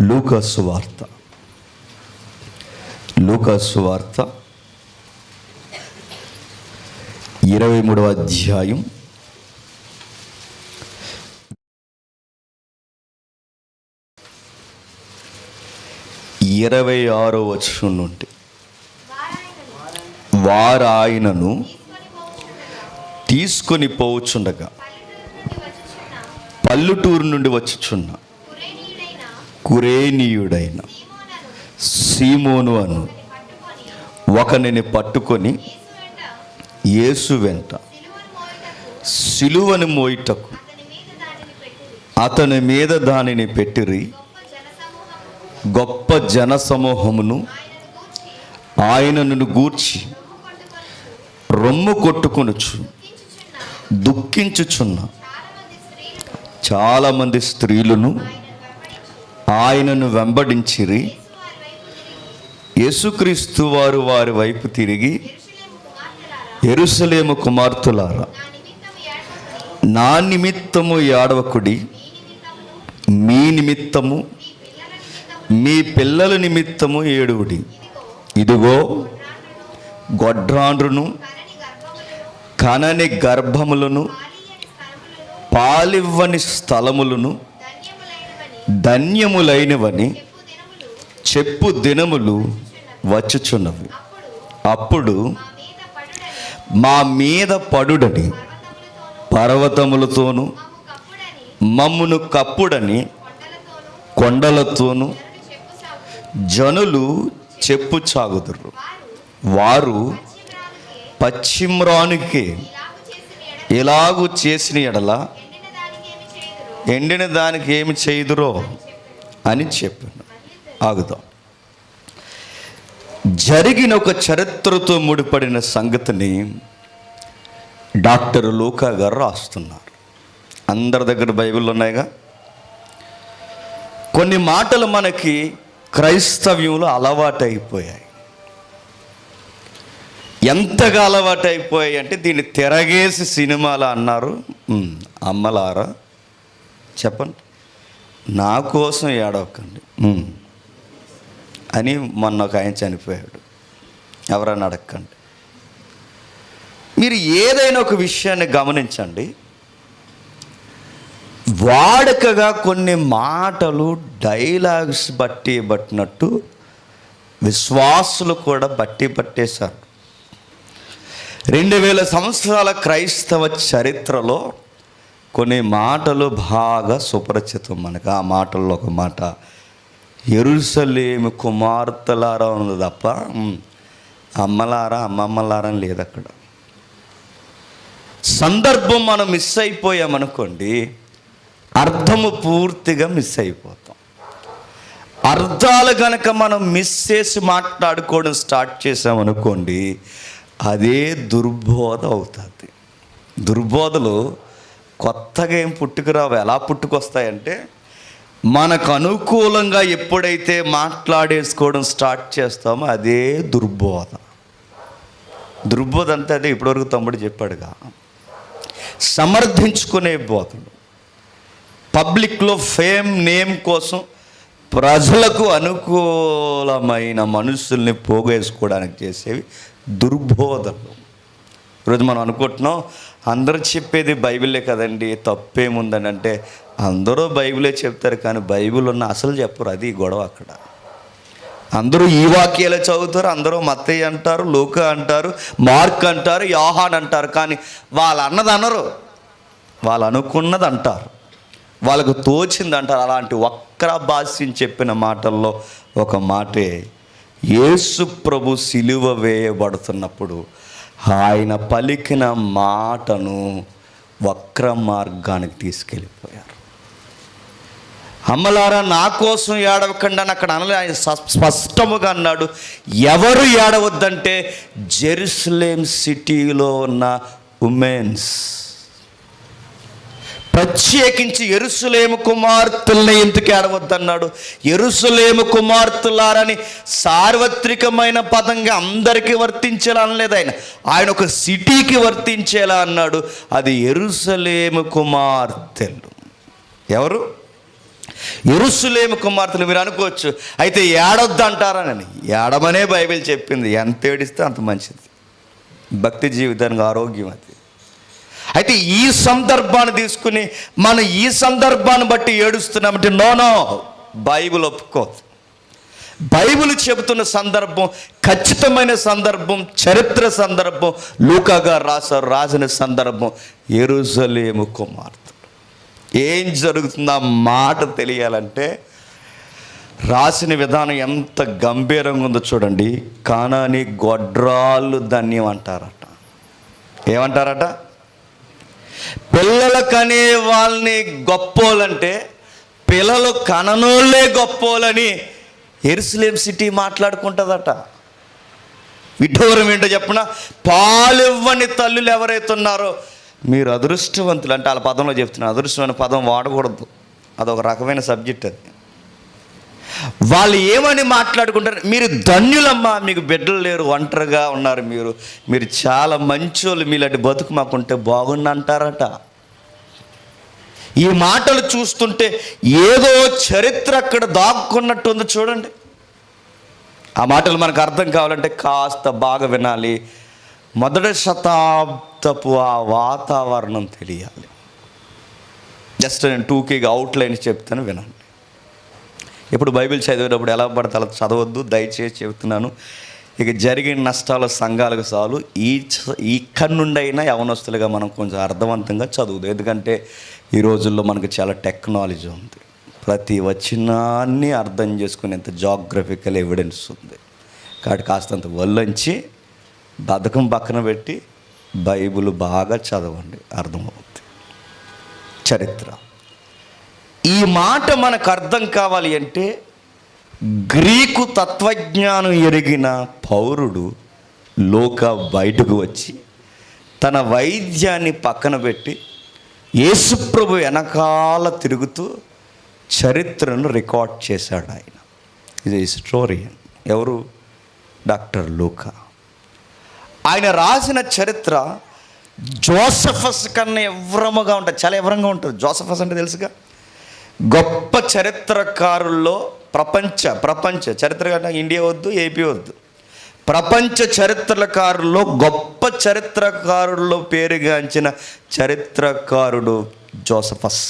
లూకా సువార్త 23వ అధ్యాయం 26వ వచనం నుండి, వారు ఆయనను తీసుకొని పోవచ్చుండగా పల్లెటూరు నుండి వచ్చుచున్న కురేనీయుడైన సీమోను అను ఒకనిని పట్టుకొని యేసు వెంట సిలువను మోయుటకు అతని మీద దానిని పెట్టిరి. గొప్ప జనసమూహమును ఆయనను గూర్చి రొమ్ము కొట్టుకొనుచు దుఃఖించుచున్న చాలామంది స్త్రీలను ఆయనను వెంబడించిరి. యేసుక్రీస్తు వారు వారి వైపు తిరిగి, యెరూషలేము కుమార్తెలారా, నా నిమిత్తము ఏడవకుడి, మీ నిమిత్తము మీ పిల్లల నిమిత్తము ఏడువుడి. ఇదిగో గొడ్రాండ్రును కనని గర్భములను పాలివ్వని స్థలములను ధన్యములైనవని చెప్పు దినములు వచ్చుచున్నవి. అప్పుడు మా మీద పడుడని పర్వతములతోనూ మమ్మును కప్పుడని కొండలతోనూ జనులు చెప్పుచాగుదురు. వారు పశ్చిమ్రానికి ఇలాగూ చేసిన ఎడల ఎండిన దానికి ఏమి చేయుదురో అని చెప్పాను. ఆగుదాం. జరిగిన ఒక చరిత్రతో ముడిపడిన సంగతిని డాక్టర్ లూకా గారు రాస్తున్నారు. అందరి దగ్గర బైబిల్ ఉన్నాయిగా. కొన్ని మాటలు మనకి క్రైస్తవ్యంలో అలవాటైపోయాయి. ఎంతగా అలవాటైపోయాయి అంటే దీన్ని తిరగేసి సినిమాలు అన్నారు. అమ్మలారా చెప్పండి, నా కోసం ఏడవకండి అని మొన్న ఒక ఆయన చనిపోయాడు. ఎవరన్నా అడగండి. మీరు ఏదైనా ఒక విషయాన్ని గమనించండి. వాడుకగా కొన్ని మాటలు డైలాగ్స్ పట్టినట్టు విశ్వాసులు కూడా పట్టేశారు. 2000 సంవత్సరాల క్రైస్తవ చరిత్రలో కొన్ని మాటలు బాగా సుపరిచితం మనకు. ఆ మాటల్లో ఒక మాట యెరూషలేము కుమార్తెలారా ఉన్నది తప్ప అమ్మలారా అమ్మమ్మలారా అని లేదు అక్కడ. సందర్భం మనం మిస్ అయిపోయామనుకోండి, అర్థము పూర్తిగా మిస్ అయిపోతాం. అర్థాలు కనుక మనం మిస్ చేసి మాట్లాడుకోవడం స్టార్ట్ చేసామనుకోండి, అదే దుర్బోధ అవుతుంది. దుర్బోధలు కొత్తగా ఏం పుట్టుకురావు. ఎలా పుట్టుకొస్తాయంటే, మనకు అనుకూలంగా ఎప్పుడైతే మాట్లాడేసుకోవడం స్టార్ట్ చేస్తామో అదే దుర్బోధ. దుర్బోధ అంటే అదే. ఇప్పటివరకు తమ్ముడు చెప్పాడుగా, సమర్థించుకునే బోధలు, పబ్లిక్లో ఫేమ్ నేమ్ కోసం ప్రజలకు అనుకూలమైన మనుషుల్ని పోగేసుకోవడానికి చేసేవి దుర్బోధలు. ఈరోజు మనం అనుకుంటున్నాం అందరూ చెప్పేది బైబిలే కదండి, తప్పేముందని. అంటే అందరూ బైబిలే చెప్తారు కానీ బైబిల్ ఉన్న అసలు చెప్పరు. అది గొడవ అక్కడ. అందరూ ఈ వాక్యాలే చదువుతారు, అందరూ మత్తయి అంటారు, లూకా అంటారు, మార్క్ అంటారు, యోహాన్ అంటారు. కానీ వాళ్ళు అన్నది అనరు, వాళ్ళు అనుకున్నది అంటారు, వాళ్ళకు తోచింది అంటారు. అలాంటి వక్ర భాష్యం చెప్పిన మాటల్లో ఒక మాటే, యేసు ప్రభు సిలువ వేయబడుతున్నప్పుడు ఆయన పలికిన మాటను వక్ర మార్గానికి తీసుకెళ్ళిపోయారు. అమ్మలారా నా కోసం ఏడవకండి అని అక్కడ అనలే. ఆయన స్పష్టముగా అన్నాడు. ఎవరు ఏడవద్దంటే జెరూసలేం సిటీలో ఉన్న ఉమెన్స్, ప్రత్యేకించి యెరూషలేము కుమార్తెల్ని ఎందుకు ఏడవద్దన్నాడు? యెరూషలేము కుమార్తెలారని సార్వత్రికమైన పదంగా అందరికీ వర్తించేలా అనలేదు. ఆయన ఒక సిటీకి వర్తించేలా అన్నాడు. అది యెరూషలేము కుమార్తెలు. ఎవరు? యెరూషలేము కుమార్తెలు. మీరు అనుకోవచ్చు అయితే ఏడొద్దు అంటారనని. ఏడమనే బైబిల్ చెప్పింది. ఎంత ఏడిస్తే అంత మంచిది, భక్తి జీవితానికి ఆరోగ్యం అది. అయితే ఈ సందర్భాన్ని తీసుకుని మనం ఈ సందర్భాన్ని బట్టి ఏడుస్తున్నామంటే నో, బైబిల్ ఒప్పుకోదు. బైబిల్ చెబుతున్న సందర్భం ఖచ్చితమైన సందర్భం, చరిత్ర సందర్భం. లూకా గారు రాసిన సందర్భం యెరూషలేము కుమార్తె. ఏం జరుగుతుందో ఆ మాట తెలియాలంటే రాసిన విధానం ఎంత గంభీరంగా ఉందో చూడండి. కానాని గొడ్రాళ్ళు ధన్యం అంటారట. ఏమంటారట? పిల్లలు కనే వాళ్ళని గొప్పోలంటే పిల్లలు కననోళ్ళే గొప్పోలని యెరూషలేం సిటీ మాట్లాడుకుంటుందట. విడ్డూరం ఏంటో చెప్పిన, పాలివ్వని తల్లులు ఎవరైతే ఉన్నారో మీరు అదృష్టవంతులు. అంటే వాళ్ళ పదంలో చెప్తున్నారు, అదృష్టం అనే పదం వాడకూడదు, అదొక రకమైన సబ్జెక్ట్ అది. వాళ్ళు ఏమని మాట్లాడుకుంటారు, మీరు ధన్యులమ్మా, మీకు బిడ్డలు లేరు, ఒంటరిగా ఉన్నారు, మీరు చాలా మంచోళ్ళు, మీలాంటి బతుకు మాకుంటే బాగుండి అంటారట. ఈ మాటలు చూస్తుంటే ఏదో చరిత్ర అక్కడ దాక్కున్నట్టు ఉంది చూడండి. ఆ మాటలు మనకు అర్థం కావాలంటే కాస్త బాగా వినాలి. మొదటి శతాబ్దపు ఆ వాతావరణం తెలియాలి. జస్ట్ నేను టూకీగా అవుట్లైన్స్ చెప్తాను, వినండి. ఇప్పుడు బైబిల్ చదివేటప్పుడు ఎలా పడితే అలా చదవద్దు, దయచేసి చెబుతున్నాను. ఇక జరిగిన నష్టాల సంఘాలకు చాలు. ఇక్కడి నుండి అయినా యవనస్తులుగా మనం కొంచెం అర్థవంతంగా చదువుదు. ఎందుకంటే ఈ రోజుల్లో మనకు చాలా టెక్నాలజీ ఉంది, ప్రతి వచనాన్ని అర్థం చేసుకునేంత జాగ్రఫికల్ ఎవిడెన్స్ ఉంది. కాబట్టి కాస్తంత వల్లంచి బద్ధకం పక్కన పెట్టి బైబిల్ బాగా చదవండి, అర్థమవుతుంది. చరిత్ర ఈ మాట మనకు అర్థం కావాలి అంటే గ్రీకు తత్వజ్ఞానం ఎరిగిన పౌరుడు లోక బయటకు వచ్చి తన వైద్యాన్ని పక్కన పెట్టి యేసుప్రభు వెనకాల తిరుగుతూ చరిత్రను రికార్డ్ చేశాడు. ఆయన ఇది హిస్టోరియన్. ఎవరు? డాక్టర్ లూకా. ఆయన రాసిన చరిత్ర జోసఫస్ కన్నా ఎవ్రముగా ఉంటుంది, చాలా ఎవ్రంగా ఉంటుంది. జోసఫస్ అంటే తెలుసుగా, గొప్ప చరిత్రకారుల్లో ప్రపంచ చరిత్ర కన్నా ఇండియా వద్దు, ఏపీ వద్దు, ప్రపంచ చరిత్రకారుల్లో గొప్ప చరిత్రకారుల్లో పేరుగాంచిన చరిత్రకారుడు జోసఫస్.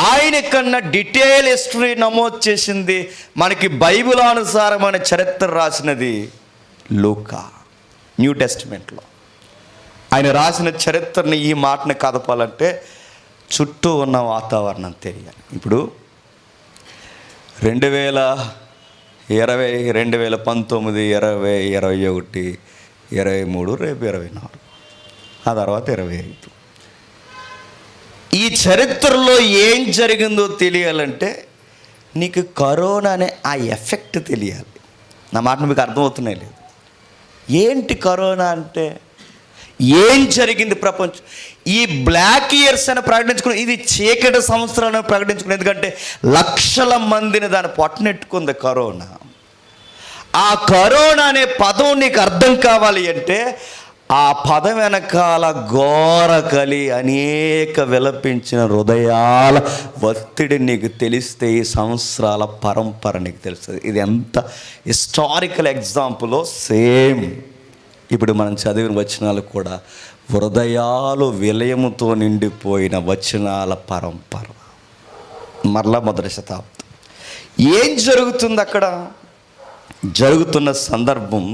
ఆయన కన్నా డీటెయిల్ హిస్టరీ నమోదు చేసింది, మనకి బైబిల్ అనుసారమైన చరిత్ర రాసినది లూకా. న్యూ టెస్టిమెంట్లో ఆయన రాసిన చరిత్రని ఈ మాటని కదపాలంటే చుట్టూ ఉన్న వాతావరణం తెలియాలి. ఇప్పుడు 2020, 2019, 20, 21, 23, రేపు 24, ఆ తర్వాత 25. ఈ చరిత్రలో ఏం జరిగిందో తెలియాలంటే నీకు కరోనా అనే ఆ ఎఫెక్ట్ తెలియాలి. నా మాట మీకు అర్థమవుతున్నాయి లేదు? ఏంటి కరోనా అంటే? ఏం జరిగింది ప్రపంచం? ఈ బ్లాక్ ఇయర్స్ అని ప్రకటించుకుని, ఇది చీకటి సంవత్సరాలను ప్రకటించుకుని, ఎందుకంటే లక్షల మందిని దాన్ని పొట్టనెట్టుకుంది కరోనా. ఆ కరోనా అనే పదం నీకు అర్థం కావాలి అంటే ఆ పదం వెనకాల ఘోర కలి అనేక విలపించిన హృదయాల ఒత్తిడి నీకు తెలిస్తే ఈ సంవత్సరాల పరంపర నీకు తెలుస్తుంది. ఇది ఎంత హిస్టారికల్ ఎగ్జాంపులో సేమ్ ఇప్పుడు మనం చదివిన వచనాలు కూడా హృదయాలు విలయముతో నిండిపోయిన వచనాల పరంపర. మరలా మొదటి శతాబ్దం. ఏం జరుగుతుంది అక్కడ? జరుగుతున్న సందర్భం,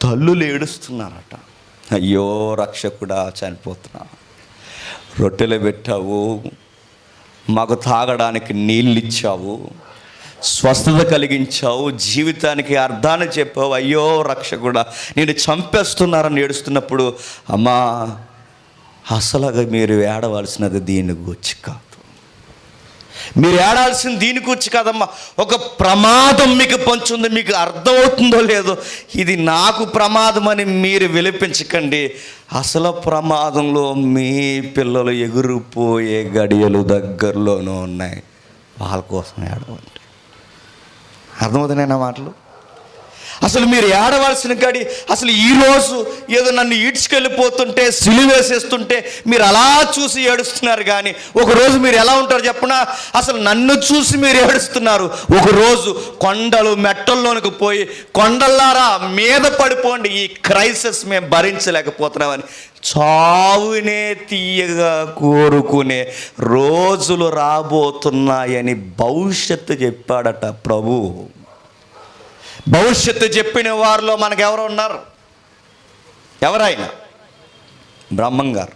తల్లులు ఏడుస్తున్నారట. అయ్యో రక్షకుడా, చనిపోతున్నా, రొట్టెలు పెట్టావు, మాకు తాగడానికి నీళ్ళు ఇచ్చావు, స్వస్థత కలిగించావు, జీవితానికి అర్థాన్ని చెప్పావు, అయ్యో రక్షకుడా నేను చంపేస్తున్నారని ఏడుస్తున్నప్పుడు, అమ్మా అసలుగా మీరు ఏడవలసినది దీని గురించి కాదు, మీరు ఏడాల్సింది దీని గురించి కాదమ్మా. ఒక ప్రమాదం మీకు పంచుంది, మీకు అర్థమవుతుందో లేదో, ఇది నాకు ప్రమాదం అని మీరు విలిపించకండి. అసలు ప్రమాదంలో మీ పిల్లలు ఎగిరిపోయే గడియలు దగ్గరలోనూ ఉన్నాయి, వాళ్ళ కోసం ఏడవండి. అర్థమవుతున్నాయి నా మాటలు? అసలు మీరు ఏడవలసిన కాడి అసలు ఈరోజు ఏదో నన్ను ఈడ్చుకెళ్ళిపోతుంటే సిలువేసేస్తుంటే మీరు అలా చూసి ఏడుస్తున్నారు. కానీ ఒకరోజు మీరు ఎలా ఉంటారు చెప్పనా? అసలు నన్ను చూసి మీరు ఏడుస్తున్నారు. ఒకరోజు కొండలు మెట్టల్లోనికి పోయి కొండల్లారా మీద పడిపోండి, ఈ క్రైసిస్ మేము భరించలేకపోతున్నామని చావునే తీయగా కోరుకునే రోజులు రాబోతున్నాయని భవిష్యత్తు చెప్పాడట ప్రభు. భవిష్యత్తు చెప్పిన వారిలో మనకు ఎవరు ఉన్నారు? ఎవరైనా బ్రహ్మం గారు.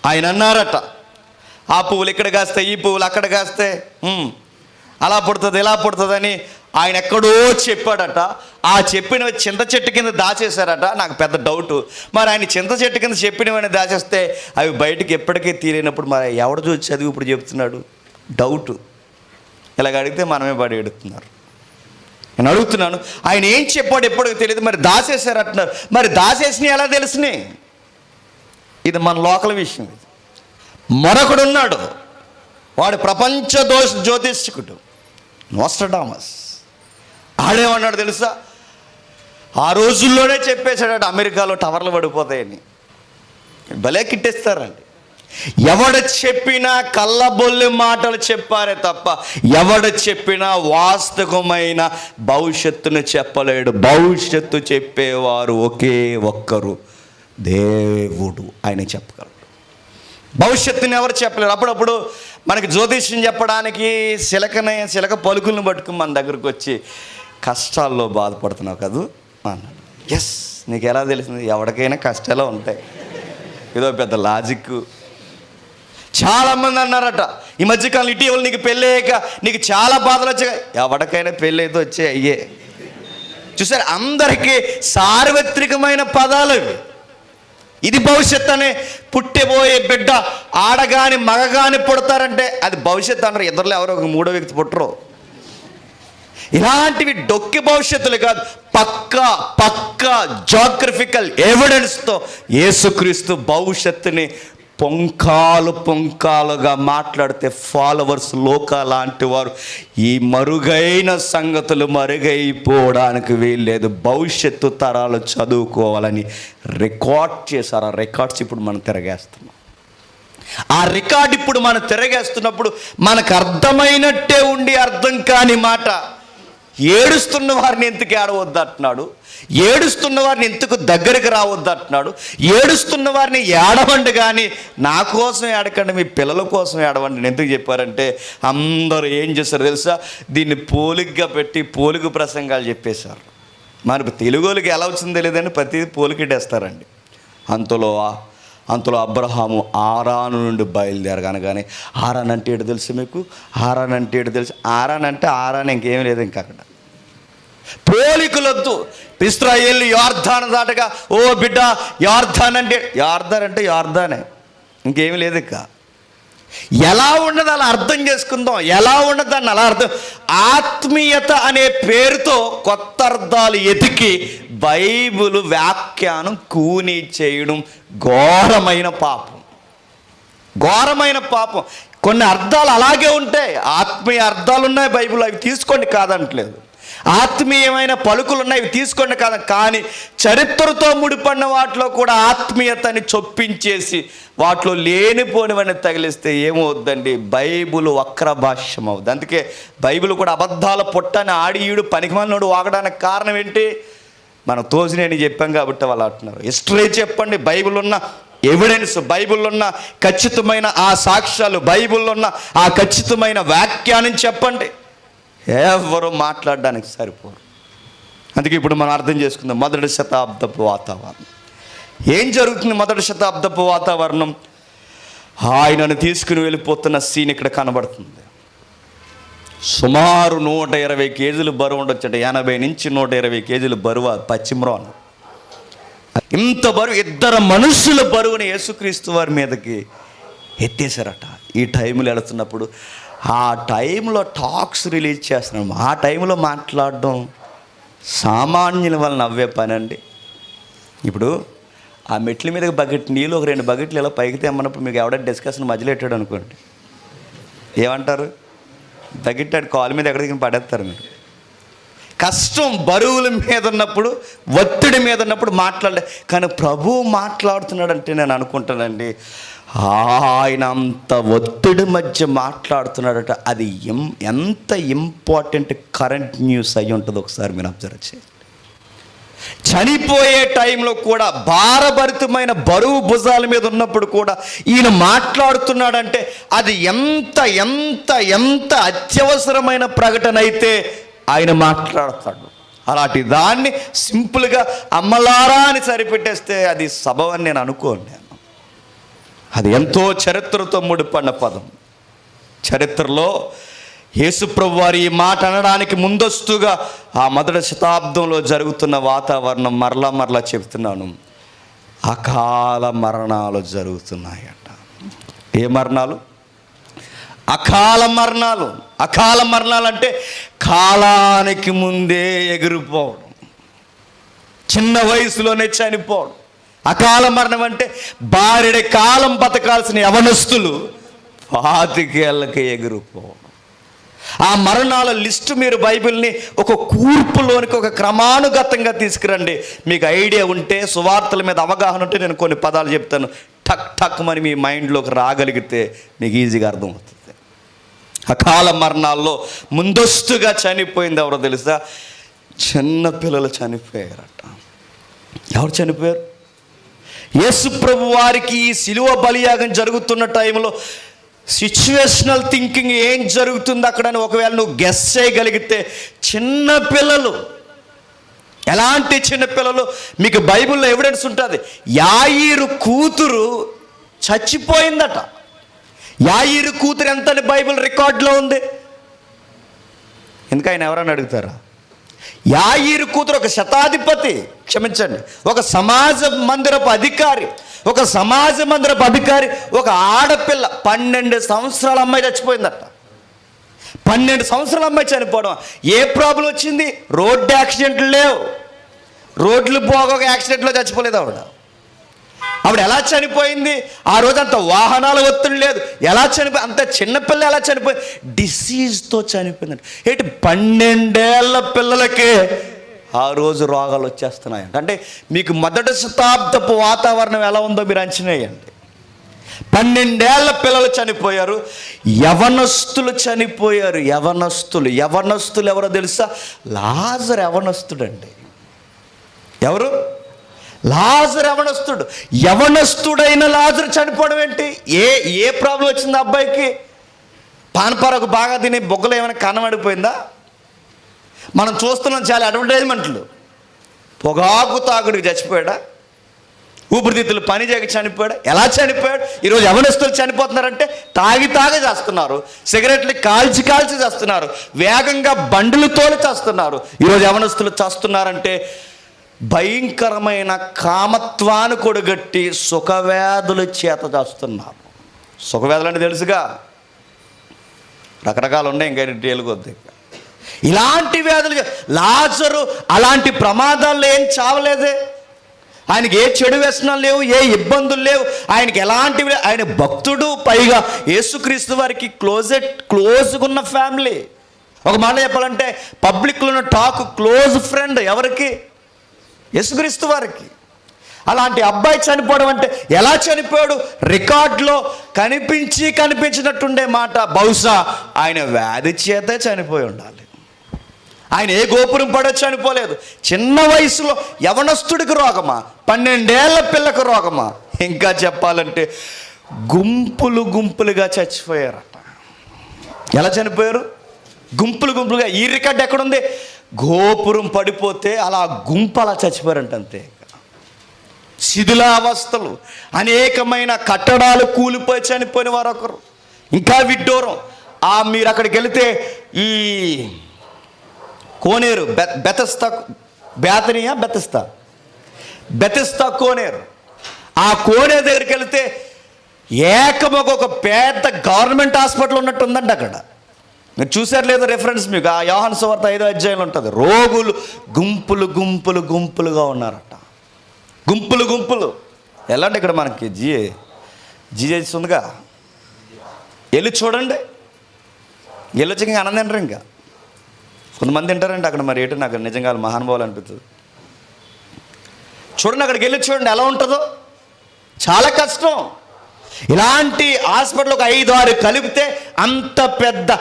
ఆయన అన్నారట, ఆ పువ్వులు ఇక్కడ కాస్తే ఈ పువ్వులు అక్కడ కాస్తే అలా పుడుతుంది ఇలా పుడుతుందని ఆయన ఎక్కడో చెప్పాడట. ఆ చెప్పినవి చింత చెట్టు కింద దాచేశారట. నాకు పెద్ద డౌటు, మరి ఆయన చింత చెట్టు కింద చెప్పినవన్నీ దాచేస్తే అవి బయటికి ఎప్పటికీ తీరినప్పుడు మరి ఎవడు చూసి చదివి ఇప్పుడు చెప్తున్నాడు? డౌటు. ఇలాగ అడిగితే మనమే పడి ఎడుతున్నారు. నేను అడుగుతున్నాను, ఆయన ఏం చెప్పాడు ఎప్పటికీ తెలియదు, మరి దాచేశారు అంటున్నారు. మరి దాచేసినవి ఎలా తెలిసినాయి? ఇది మన లోకల్ విషయం. ఇది మరొకడు ఉన్నాడు, వాడు ప్రపంచ జ్యోతిష్కుడు నోస్ట్రడామస్. ఆడేమన్నాడు తెలుసా? ఆ రోజుల్లోనే చెప్పేశాడట అమెరికాలో టవర్లు పడిపోతాయని. భలే కిట్టేస్తారండి. ఎవడ చెప్పినా కళ్ళబొల్లి మాటలు చెప్పారే తప్ప ఎవడ చెప్పినా వాస్తవమైన భవిష్యత్తును చెప్పలేడు. భవిష్యత్తు చెప్పేవారు ఒకే ఒక్కరు, దేవుడు. ఆయన చెప్పగలడు. భవిష్యత్తుని ఎవరు చెప్పలేరు. అప్పుడప్పుడు మనకి జ్యోతిష్యం చెప్పడానికి చిలక పలుకులను పట్టుకుని మన దగ్గరకు వచ్చి కష్టాల్లో బాధపడుతున్నావు కదూ అన్నాడు. ఎస్, నీకు ఎలా తెలిసింది? ఎవరికైనా కష్టాలు ఉంటాయి. ఇదో పెద్ద లాజిక్. చాలామంది అన్నారట ఈ మధ్యకాలం ఇటీవల నీకు పెళ్ళయ్యాక నీకు చాలా బాధలు వచ్చాయి. ఎవరికైనా పెళ్ళి అయితే వచ్చే అయ్యే. చూసారు, అందరికీ సార్వత్రికమైన పదాలు ఇవి. ఇది భవిష్యత్తు అనే పుట్టిపోయే బిడ్డ ఆడగాని మగగాని పుడతారంటే అది భవిష్యత్తు అంటారు. ఇద్దరులో ఎవరో ఒక మూడో వ్యక్తి పుట్టరు. ఇలాంటివి డొక్కి భవిష్యత్తులు కాదు, పక్కా జాగ్రఫికల్ ఎవిడెన్స్తో యేసుక్రీస్తు భవిష్యత్తుని పొంకాలుగా మాట్లాడితే ఫాలోవర్స్ లోక లాంటి వారు ఈ మరుగైన సంగతులు మరుగైపోవడానికి వీల్లేదు. భవిష్యత్తు తరాలు చదువుకోవాలని రికార్డ్ చేశారు. ఆ రికార్డ్స్ ఇప్పుడు మనం తిరగేస్తున్నాం. ఆ రికార్డ్ ఇప్పుడు మనం తిరగేస్తున్నప్పుడు మనకు అర్థమైనట్టే ఉండి అర్థం కాని మాట, ఏడుస్తున్న వారిని ఎందుకు ఏడవద్దు అంటున్నాడు, ఏడుస్తున్న వారిని ఎందుకు దగ్గరికి రావద్దు అంటున్నాడు, ఏడుస్తున్న వారిని ఏడవండి కానీ నా కోసం ఏడకండి, మీ పిల్లల కోసం ఏడవండి ఎందుకు చెప్పారంటే అందరూ ఏం చేశారు తెలుసా? దీన్ని పోలికగా పెట్టి పోలిక ప్రసంగాలు చెప్పేశారు. మరి తెలుగులకి ఎలా వచ్చిందో తెలియదని ప్రతి పోలికెట్టేస్తారండి. అంతలో అబ్రహాము ఆరాను నుండి బయలుదేరగానే ఆరాన్ అంటే ఏడు తెలుసు మీకు? ఆరాన్ అంటే ఏడు తెలుసు? ఆరాన్ అంటే ఆరాన్, ఇంకేం లేదు ఇంకా అక్కడ. పోలికలొద్దు. ఇశ్రాయేలు యోర్దాను దాటగా ఓ బిడ్డ యోర్దాన్ అంటే యోర్దానే, ఇంకేమి లేదు ఇక. ఎలా ఉన్నది అలా అర్థం చేసుకుందాం, ఎలా ఉన్నది దాన్ని అలా అర్థం. ఆత్మీయత అనే పేరుతో కొత్త అర్థాలు ఎతికి బైబిల్ వ్యాఖ్యానం కూని చేయడం ఘోరమైన పాపం. కొన్ని అర్థాలు అలాగే ఉంటాయి, ఆత్మీయ అర్థాలు ఉన్నాయి బైబిల్, అవి తీసుకోండి కాదంటలేదు. ఆత్మీయమైన పలుకులు ఉన్నాయి, ఇవి తీసుకోండి కాదు. కానీ చరిత్రతో ముడిపడిన వాటిలో కూడా ఆత్మీయతని చొప్పించేసి వాటిలో లేనిపోనివన్నీ తగిలిస్తే ఏమవుద్దండి? బైబిల్ వక్ర భాష్యం అవుద్ది. అందుకే బైబిల్ కూడా అబద్ధాల పొట్టని ఆడి ఈడు పనికిమాలినోడు వాగడానికి కారణం ఏంటి? మనం తోసినేని చెప్పాం కాబట్టి వాళ్ళు అంటున్నారు. హిస్టరీ చెప్పండి, బైబిల్ ఉన్న ఎవిడెన్స్, బైబిల్లో ఉన్న ఖచ్చితమైన ఆ సాక్ష్యాలు, బైబిల్లో ఉన్న ఆ ఖచ్చితమైన వ్యాఖ్యానం చెప్పండి. ఎవరు మాట్లాడడానికి సరిపోరు. అందుకే ఇప్పుడు మనం అర్థం చేసుకుందాం మొదటి శతాబ్దపు వాతావరణం. ఏం జరుగుతుంది? మొదటి శతాబ్దపు వాతావరణం, ఆయనను తీసుకుని వెళ్ళిపోతున్న సీన్ ఇక్కడ కనబడుతుంది. సుమారు 120 కేజీలు బరువు ఉండొచ్చట. 80 నుంచి 120 కేజీలు బరువు పశ్చిమరాను. ఇంత బరువు, 2 మనుషుల బరువుని యేసుక్రీస్తు వారి మీదకి ఎత్తేసారట. ఈ టైంలో వెళుతున్నప్పుడు ఆ టైంలో టాక్స్ రిలీజ్ చేస్తున్నాం. ఆ టైంలో మాట్లాడడం సామాన్యుల వల్ల నవ్వే పని అండి. ఇప్పుడు ఆ మెట్ల మీద బకెట్ నీళ్ళు, ఒక 2 బకెట్లు ఇలా పైకి తెమ్మన్నప్పుడు మీకు ఎవడ డిస్కషన్ మధ్యలో పెట్టాడు అనుకోండి, ఏమంటారు? బకెట్ కాలు మీద ఎక్కడ దిగిన పడేస్తారు మీరు. కష్టం బరువుల మీద ఉన్నప్పుడు, ఒత్తిడి మీద ఉన్నప్పుడు మాట్లాడలే. కానీ ప్రభువు మాట్లాడుతున్నాడంటే నేను అనుకుంటానండి, ఆయన అంత ఒత్తిడి మధ్య మాట్లాడుతున్నాడట. అది ఎంత ఇంపార్టెంట్ కరెంట్ న్యూస్ అయి ఉంటుందో ఒకసారి మీరు అబ్జర్వ్ చేయండి. చనిపోయే టైంలో కూడా భారభరితమైన బరువు భుజాల మీద ఉన్నప్పుడు కూడా ఈయన మాట్లాడుతున్నాడంటే అది ఎంత ఎంత ఎంత అత్యవసరమైన ప్రకటన అయితే ఆయన మాట్లాడతాడు. అలాంటి దాన్ని సింపుల్గా అమ్మలారా అని సరిపెట్టేస్తే అది సబ అని నేను అనుకోను. అది ఎంతో చరిత్రతో ముడిపడిన పదం. చరిత్రలో యేసుప్రభు వారు ఈ మాట అనడానికి ముందస్తుగా ఆ మొదటి శతాబ్దంలో జరుగుతున్న వాతావరణం మరలా చెప్తున్నాను. అకాల మరణాలు జరుగుతున్నాయట. ఏ మరణాలు? అకాల మరణాలు. అకాల మరణాలు అంటే కాలానికి ముందే ఎగిరిపోవడం, చిన్న వయసులోనే చనిపోవడం. అకాల మరణం అంటే బారెడు కాలం బతకాల్సిన యవనస్తులు 25 ఏళ్ళకి ఎగిరిపోవడం. ఆ మరణాల లిస్టు మీరు బైబిల్ని ఒక కూర్పులోనికి ఒక క్రమానుగతంగా తీసుకురండి. మీకు ఐడియా ఉంటే, సువార్తల మీద అవగాహన ఉంటే నేను కొన్ని పదాలు చెప్తాను. టక్ టక్ అని మీ మైండ్లోకి రాగలిగితే మీకు ఈజీగా అర్థమవుతుంది. అకాల మరణాల్లో ముందస్తుగా చనిపోయింది ఎవరో తెలుసా? చిన్న పిల్లలు చనిపోయారట. ఎవరు చనిపోయారు? యేసుప్రభు వారికి ఈ శిలువ బలియాగం జరుగుతున్న టైంలో సిచ్యువేషనల్ థింకింగ్ ఏం జరుగుతుంది అక్కడని ఒకవేళ నువ్వు గెస్ చేయగలిగితే, చిన్నపిల్లలు. ఎలాంటి చిన్నపిల్లలు? మీకు బైబిల్లో ఎవిడెన్స్ ఉంటుంది. యాయీరు కూతురు చచ్చిపోయిందట. యాయీరు కూతురు ఎంతని బైబిల్ రికార్డులో ఉంది. ఎందుకు ఆయన ఎవరని అడుగుతారా? యాయీరు కూతురు ఒక శతాధిపతి, క్షమించండి, ఒక సమాజ మందిరపు అధికారి. ఒక సమాజ మందిరపు అధికారి, ఒక ఆడపిల్ల 12 సంవత్సరాల అమ్మాయి చచ్చిపోయిందట. 12 సంవత్సరాల అమ్మాయి చనిపోవడం. ఏ ప్రాబ్లం వచ్చింది? రోడ్డు యాక్సిడెంట్లు లేవు. రోడ్లు పోగొక యాక్సిడెంట్లో చచ్చిపోలేదు ఆవిడ ఎలా చనిపోయింది? ఆ రోజంత వాహనాల ఒత్తిడి లేదు. ఎలా చనిపోయి? అంత చిన్నపిల్ల ఎలా చనిపోయింది? డిసీజ్తో చనిపోయిందంట. ఏంటి 12 ఏళ్ల పిల్లలకే ఆ రోజు రోగాలు వచ్చేస్తున్నాయంట. అంటే మీకు మొదటి శతాబ్దపు వాతావరణం ఎలా ఉందో మీరు అంచనా వేయండి. 12 ఏళ్ల పిల్లలు చనిపోయారు. యవనస్తులు చనిపోయారు. యవనస్తులు ఎవరో తెలుసా? లాజరు యవనస్తుడండి. ఎవరు? లాజరు యవనస్తుడు. యవనస్తుడైన లాజరు చనిపోవడం ఏంటి? ఏ ప్రాబ్లం వచ్చింది అబ్బాయికి? పానపరకు బాగా తిని బొగ్గలు ఏమైనా కనబడిపోయిందా? మనం చూస్తున్నాం చాలా అడ్వర్టైజ్మెంట్లు. పొగాకు తాగుడికి చచ్చిపోయాడా? ఊపిరితిత్తులు పని చేయక చనిపోయాడా? ఎలా చనిపోయాడు? ఈరోజు యవనస్తులు చనిపోతున్నారంటే తాగి చేస్తున్నారు, సిగరెట్లు కాల్చి చేస్తున్నారు, వేగంగా బండులు తోలి చేస్తున్నారు. ఈరోజు యవనస్తులు చేస్తున్నారంటే భయంకరమైన కామత్వాన్ని కొడగట్టి సుఖవ్యాధుల చేత చేస్తున్నారు. సుఖవ్యాధులు అంటే తెలుసుగా, రకరకాలు ఉన్నాయి, ఇంకా డీటెయిల్గా. ఇలాంటి వ్యాధులు. లాజరు అలాంటి ప్రమాదాల్లో ఏం చావలేదే. ఆయనకి ఏ చెడు వ్యసనాలు లేవు, ఏ ఇబ్బందులు లేవు, ఆయనకి ఎలాంటివి. ఆయన భక్తుడు, పైగా యేసుక్రీస్తు వారికి క్లోజ్గా ఉన్న ఫ్యామిలీ. ఒక మాట చెప్పాలంటే పబ్లిక్లో ఉన్న టాక్ క్లోజ్ ఫ్రెండ్ ఎవరికి? యేసుక్రీస్తు వారికి. అలాంటి అబ్బాయి చనిపోవడం అంటే ఎలా చనిపోయాడు? రికార్డులో కనిపించినట్టుండే మాట. బహుశా ఆయన వ్యాధి చేతే చనిపోయి ఉండాలి. ఆయన ఏ గోపురం పడో చనిపోలేదు. చిన్న వయసులో యవనస్తుడికి రోగమా? 12 ఏళ్ల పిల్లకు రోగమా? ఇంకా చెప్పాలంటే గుంపులుగా చచ్చిపోయారట. ఎలా చనిపోయారు? గుంపులుగా. ఈ రికార్డు ఎక్కడుంది? గోపురం పడిపోతే అలా గుంపు అలా చచ్చిపోయారంట. అంతే. శిథిలావస్థలు, అనేకమైన కట్టడాలు కూలిపోయి చనిపోయిన వారు ఒకరు. ఇంకా విడ్డూరం, మీరు అక్కడికి వెళితే ఈ కోనేరు, బెతెస్తా కోనేరు, ఆ కోనేరు దగ్గరికి వెళితే ఒక పెద్ద గవర్నమెంట్ హాస్పిటల్ ఉన్నట్టు ఉందండి అక్కడ. మీరు చూసారు లేదో రెఫరెన్స్ మీకు ఆ యోహాను సువార్త 5వ అధ్యాయంలో ఉంటుంది. రోగులు గుంపులుగా ఉన్నారట. గుంపులు. ఎలాంటి ఇక్కడ మనకి జీజేసి ఉందిగా, వెళ్ళి చూడండి. వెళ్ళొచ్చి ఇంకా ఆనందంటారు. ఇంకా కొంతమంది తింటారంటే అక్కడ మరి ఏంటో నాకు నిజంగా మహానుభావులు అనిపిస్తుంది. చూడండి, అక్కడికి వెళ్ళి చూడండి ఎలా ఉంటుందో. చాలా కష్టం. ఇలాంటి హాస్పిటల్ ఒక 5-6 కలిపితే అంత పెద్ద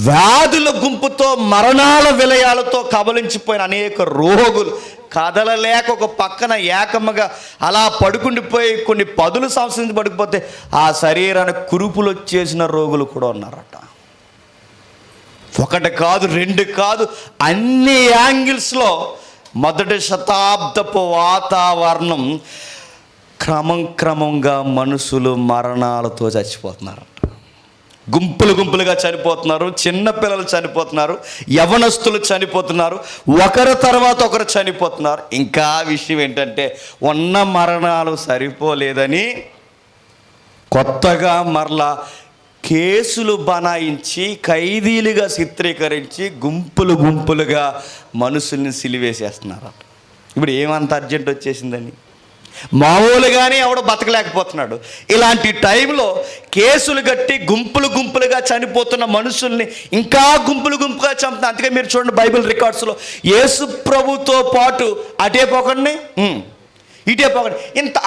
వ్యాధుల గుంపుతో, మరణాల విలయాలతో కబలించిపోయిన అనేక రోగులు, కదలలేక ఒక పక్కన ఏకమ్మగా అలా పడుకుండిపోయి కొన్ని 10 సంవత్సరం పడిపోతే ఆ శరీరానికి కురుపులు వచ్చేసిన రోగులు కూడా ఉన్నారట. ఒకటి కాదు, 2 కాదు, అన్ని యాంగిల్స్లో మొదటి శతాబ్దపు వాతావరణం క్రమంగా మనుషులు మరణాలతో చచ్చిపోతున్నారు. గుంపులు గుంపులుగా చనిపోతున్నారు. చిన్నపిల్లలు చనిపోతున్నారు, యవనస్తులు చనిపోతున్నారు, ఒకరి తర్వాత ఒకరు చనిపోతున్నారు. ఇంకా విషయం ఏంటంటే ఉన్న మరణాలు సరిపోలేదని కొత్తగా మరలా కేసులు బనాయించి ఖైదీలుగా చిత్రీకరించి గుంపులుగా మనుషుల్ని సిలివేసేస్తున్నారు. ఇప్పుడు ఏమంత అర్జెంట్ వచ్చేసిందని మామూలుగానే ఎవడో బతకలేకపోతున్నాడు. ఇలాంటి టైంలో కేసులు కట్టి గుంపులుగా చనిపోతున్న మనుషుల్ని ఇంకా గుంపులుగా చంపుతున్నారు. అందుకే మీరు చూడండి, బైబిల్ రికార్డ్స్లో యేసు ప్రభుతో పాటు అటే పోకండి ఇటే పోకండి,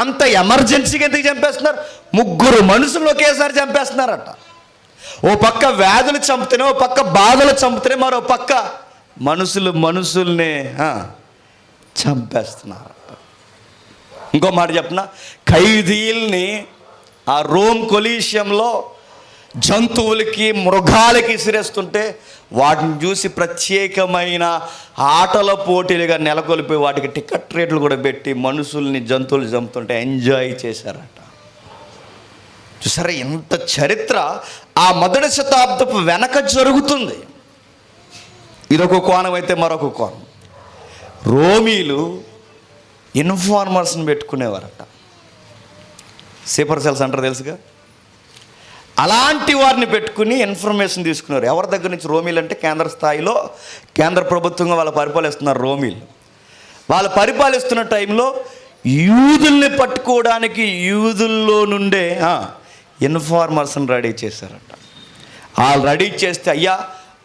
అంత ఎమర్జెన్సీగా ఎందుకు చంపేస్తున్నారు? 3 మనుషులు ఒకేసారి చంపేస్తున్నారట. ఓ పక్క వ్యాధులు చంపుతూనే, ఓ పక్క బాధలు చంపుతూనే, మరో పక్క మనుషుల్ని చంపేస్తున్నారు. ఇంకో మాట చెప్పిన, ఖైదీల్ని ఆ రోమ్ కొలీషియంలో జంతువులకి, మృగాలకి విసిరేస్తుంటే వాటిని చూసి ప్రత్యేకమైన ఆటల పోటీలుగా నెలకొల్పి వాటికి టికెట్ రేట్లు కూడా పెట్టి మనుషుల్ని, జంతువులు చంపుతుంటే ఎంజాయ్ చేశారట. చూసారా ఎంత చరిత్ర ఆ మొదటి శతాబ్దపు వెనక జరుగుతుంది. ఇదొక కోణం అయితే మరొక కోణం, రోమీలు ఇన్ఫార్మర్స్ని పెట్టుకునేవారట. సూపర్ సెల్స్ అంటారు తెలుసుగా, అలాంటి వారిని పెట్టుకుని ఇన్ఫర్మేషన్ తీసుకున్నారు. ఎవరి దగ్గర నుంచి? రోమీలు అంటే కేంద్ర స్థాయిలో కేంద్ర ప్రభుత్వంగా వాళ్ళు పరిపాలిస్తున్నారు. రోమీలు వాళ్ళు పరిపాలిస్తున్న టైంలో యూదుల్ని పట్టుకోవడానికి యూదుల్లో నుండే ఇన్ఫార్మర్స్ని రెడీ చేశారట. వాళ్ళు రెడీ చేస్తే, అయ్యా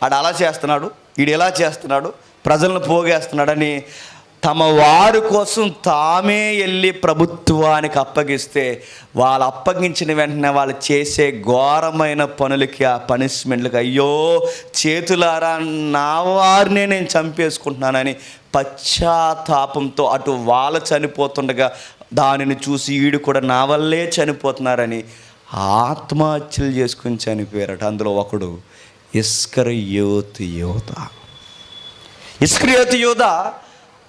ఆడు అలా చేస్తున్నాడు, వీడు ఎలా చేస్తున్నాడు, ప్రజలను పోగేస్తున్నాడని తమ వారి కోసం తామే వెళ్ళి ప్రభుత్వానికి అప్పగిస్తే, వాళ్ళు అప్పగించిన వెంటనే వాళ్ళు చేసే ఘోరమైన పనులకి, ఆ పనిష్మెంట్లకి, అయ్యో చేతులారా నా వారినే నేను చంపేసుకుంటున్నానని పశ్చాత్తాపంతో అటు వాళ్ళు చనిపోతుండగా దానిని చూసి వీడు కూడా నా వల్లే చనిపోతున్నారని ఆత్మహత్యలు చేసుకుని చనిపోయారట. అందులో ఒకడు ఇస్కరియోతు యోధ.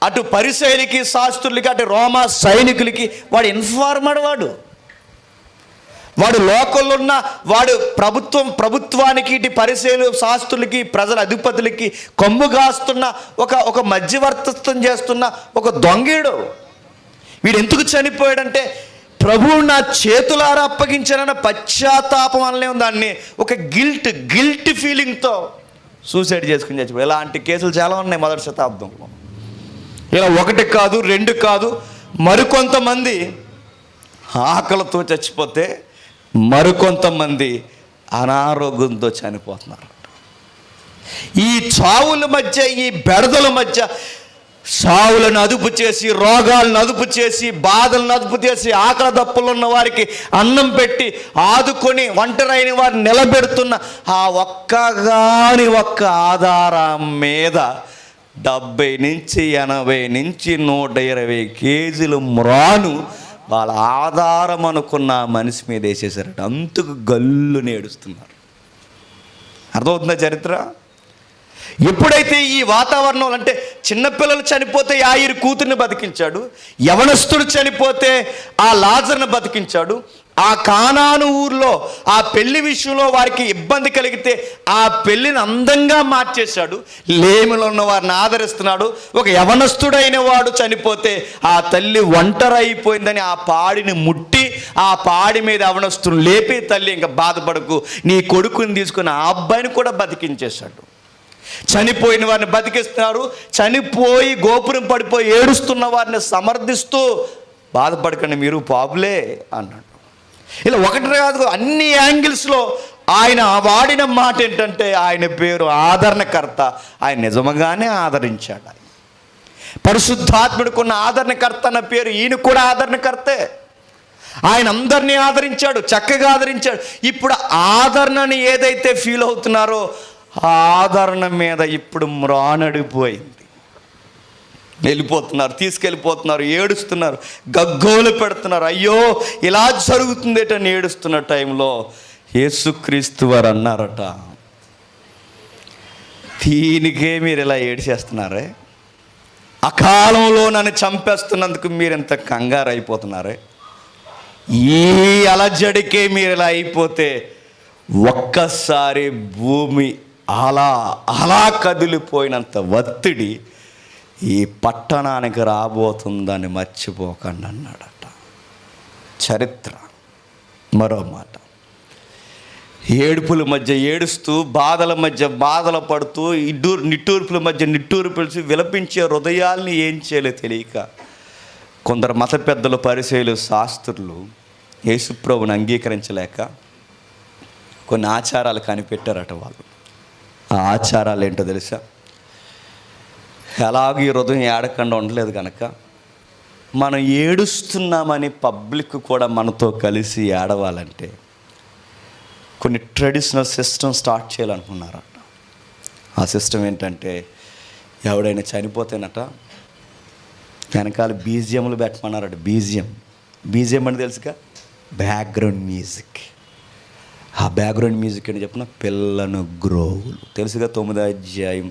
అటు పరిసయ్యులకి, శాస్త్రులకి, అటు రోమా సైనికులకి వాడు ఇన్ఫార్మర్. వాడు లోకల్లో ఉన్న వాడు ప్రభుత్వానికి, ఇటు పరిసయ్యులు, శాస్త్రులకి, ప్రజల అధిపతులకి కొమ్ము కాస్తున్న ఒక మధ్యవర్తిత్వం చేస్తున్న ఒక దొంగీడు. వీడు ఎందుకు చనిపోయాడంటే, ప్రభువు నా చేతులారా అప్పగించానన్న పశ్చాత్తాపం అనలేము దాన్ని, ఒక గిల్ట్ ఫీలింగ్తో సూసైడ్ చేసుకుని చచ్చిపోయి. ఇలాంటి కేసులు చాలా ఉన్నాయి మొదటి శతాబ్దంలో. ఇలా 1 కాదు, 2 కాదు, మరికొంతమంది ఆకలితో చచ్చిపోతే మరికొంతమంది అనారోగ్యంతో చనిపోతున్నారు. ఈ చావుల మధ్య, ఈ బెడదల మధ్య సావులను అదుపు చేసి, రోగాలను అదుపు చేసి, బాధలను అదుపు చేసి, ఆకలి దప్పులు ఉన్న వారికి అన్నం పెట్టి ఆదుకొని ఒంటరైన వారిని నిలబెడుతున్న ఆ ఒక్క ఆధారం మీద 70 నుంచి 80 నుంచి 120 కేజీలు మ్రాను వాళ్ళ ఆధారం అనుకున్న మనిషి మీద వేసేసారట. అంతకు గల్లు నేడుస్తున్నారు. అర్థమవుతుందా చరిత్ర? ఎప్పుడైతే ఈ వాతావరణం, అంటే చిన్నపిల్లలు చనిపోతే యాయిరు కూతుర్ని బతికించాడు, యవనస్తుడు చనిపోతే ఆ లాజర్ని బతికించాడు, ఆ కానాను ఊర్లో ఆ పెళ్లి విషయంలో వారికి ఇబ్బంది కలిగితే ఆ పెళ్లిని అందంగా మార్చేశాడు, లేమిలో ఉన్న వారిని ఆదరిస్తున్నాడు. ఒక యవనస్తుడైన వాడు చనిపోతే ఆ తల్లి ఒంటరి అయిపోయిందని ఆ పాడిని ముట్టి ఆ పాడి మీద యవనస్తుని లేపి, తల్లి ఇంకా బాధపడకు, నీ కొడుకుని తీసుకుని ఆ అబ్బాయిని కూడా బతికించేశాడు. చనిపోయిన వారిని బతికిస్తున్నారు, చనిపోయి గోపురం పడిపోయి ఏడుస్తున్న వారిని సమర్థిస్తూ బాధపడకండి మీరు పాపులే అన్నాడు. ఇలా 1 కాదు, అన్ని యాంగిల్స్లో ఆయన వాడిన మాట ఏంటంటే ఆయన పేరు ఆదరణకర్త. ఆయన నిజంగానే ఆదరించాడు. ఆయన పరిశుద్ధాత్ముడికున్న ఆదరణకర్త అన్న పేరు ఈయన కూడా ఆదరణకర్తే. ఆయన అందరినీ ఆదరించాడు, చక్కగా ఆదరించాడు. ఇప్పుడు ఆదరణని ఏదైతే ఫీల్ అవుతున్నారో ఆ ఆదరణ మీద ఇప్పుడు మ్రానడిపోయింది. వెళ్ళిపోతున్నారు, తీసుకెళ్ళిపోతున్నారు, ఏడుస్తున్నారు, గగ్గోలు పెడుతున్నారు. అయ్యో ఇలా జరుగుతుందేటని ఏడుస్తున్న టైంలో యేసుక్రీస్తు వారు అన్నారట, దీనికే మీరు ఇలా ఏడిచేస్తున్నారే, అకాలంలో నన్ను చంపేస్తున్నందుకు మీరు ఎంత కంగారు అయిపోతున్నారే, ఈ అలజడికే మీరు ఇలా అయిపోతే ఒక్కసారి భూమి అలా అలా కదిలిపోయినంత ఒత్తిడి ఈ పట్టణానికి రాబోతుందని మర్చిపోకండి అన్నాడట. చరిత్ర. మరో మాట, ఏడుపుల మధ్య ఏడుస్తూ, బాధల మధ్య బాధలు పడుతూ, నిట్టూర్పుల మధ్య నిట్టూరు పిలిచి విలపించే హృదయాల్ని ఏం చేయాలో తెలియక కొందరు మత పెద్దలు, పరిసయ్యులు, శాస్త్రులు యేసుప్రభుని అంగీకరించలేక కొన్ని ఆచారాలు కనిపెట్టారట. వాళ్ళు ఆ ఆచారాలు ఏంటో తెలుసా? ఎలాగో ఈ హృదయం ఏడకుండా ఉండలేదు కనుక మనం ఏడుస్తున్నామని పబ్లిక్ కూడా మనతో కలిసి ఏడవాలంటే కొన్ని ట్రెడిషనల్ సిస్టమ్ స్టార్ట్ చేయాలనుకున్నారట. ఆ సిస్టమ్ ఏంటంటే, ఎవడైనా చనిపోతేనట వెనకాల బీజిఎంలు పెట్టమన్నారట. బీజిఎం అని తెలుసుగా, బ్యాక్గ్రౌండ్ మ్యూజిక్. ఆ బ్యాక్గ్రౌండ్ మ్యూజిక్ అని చెప్పిన పిల్లను గ్రోవులు తెలుసుగా. 9వ అధ్యాయం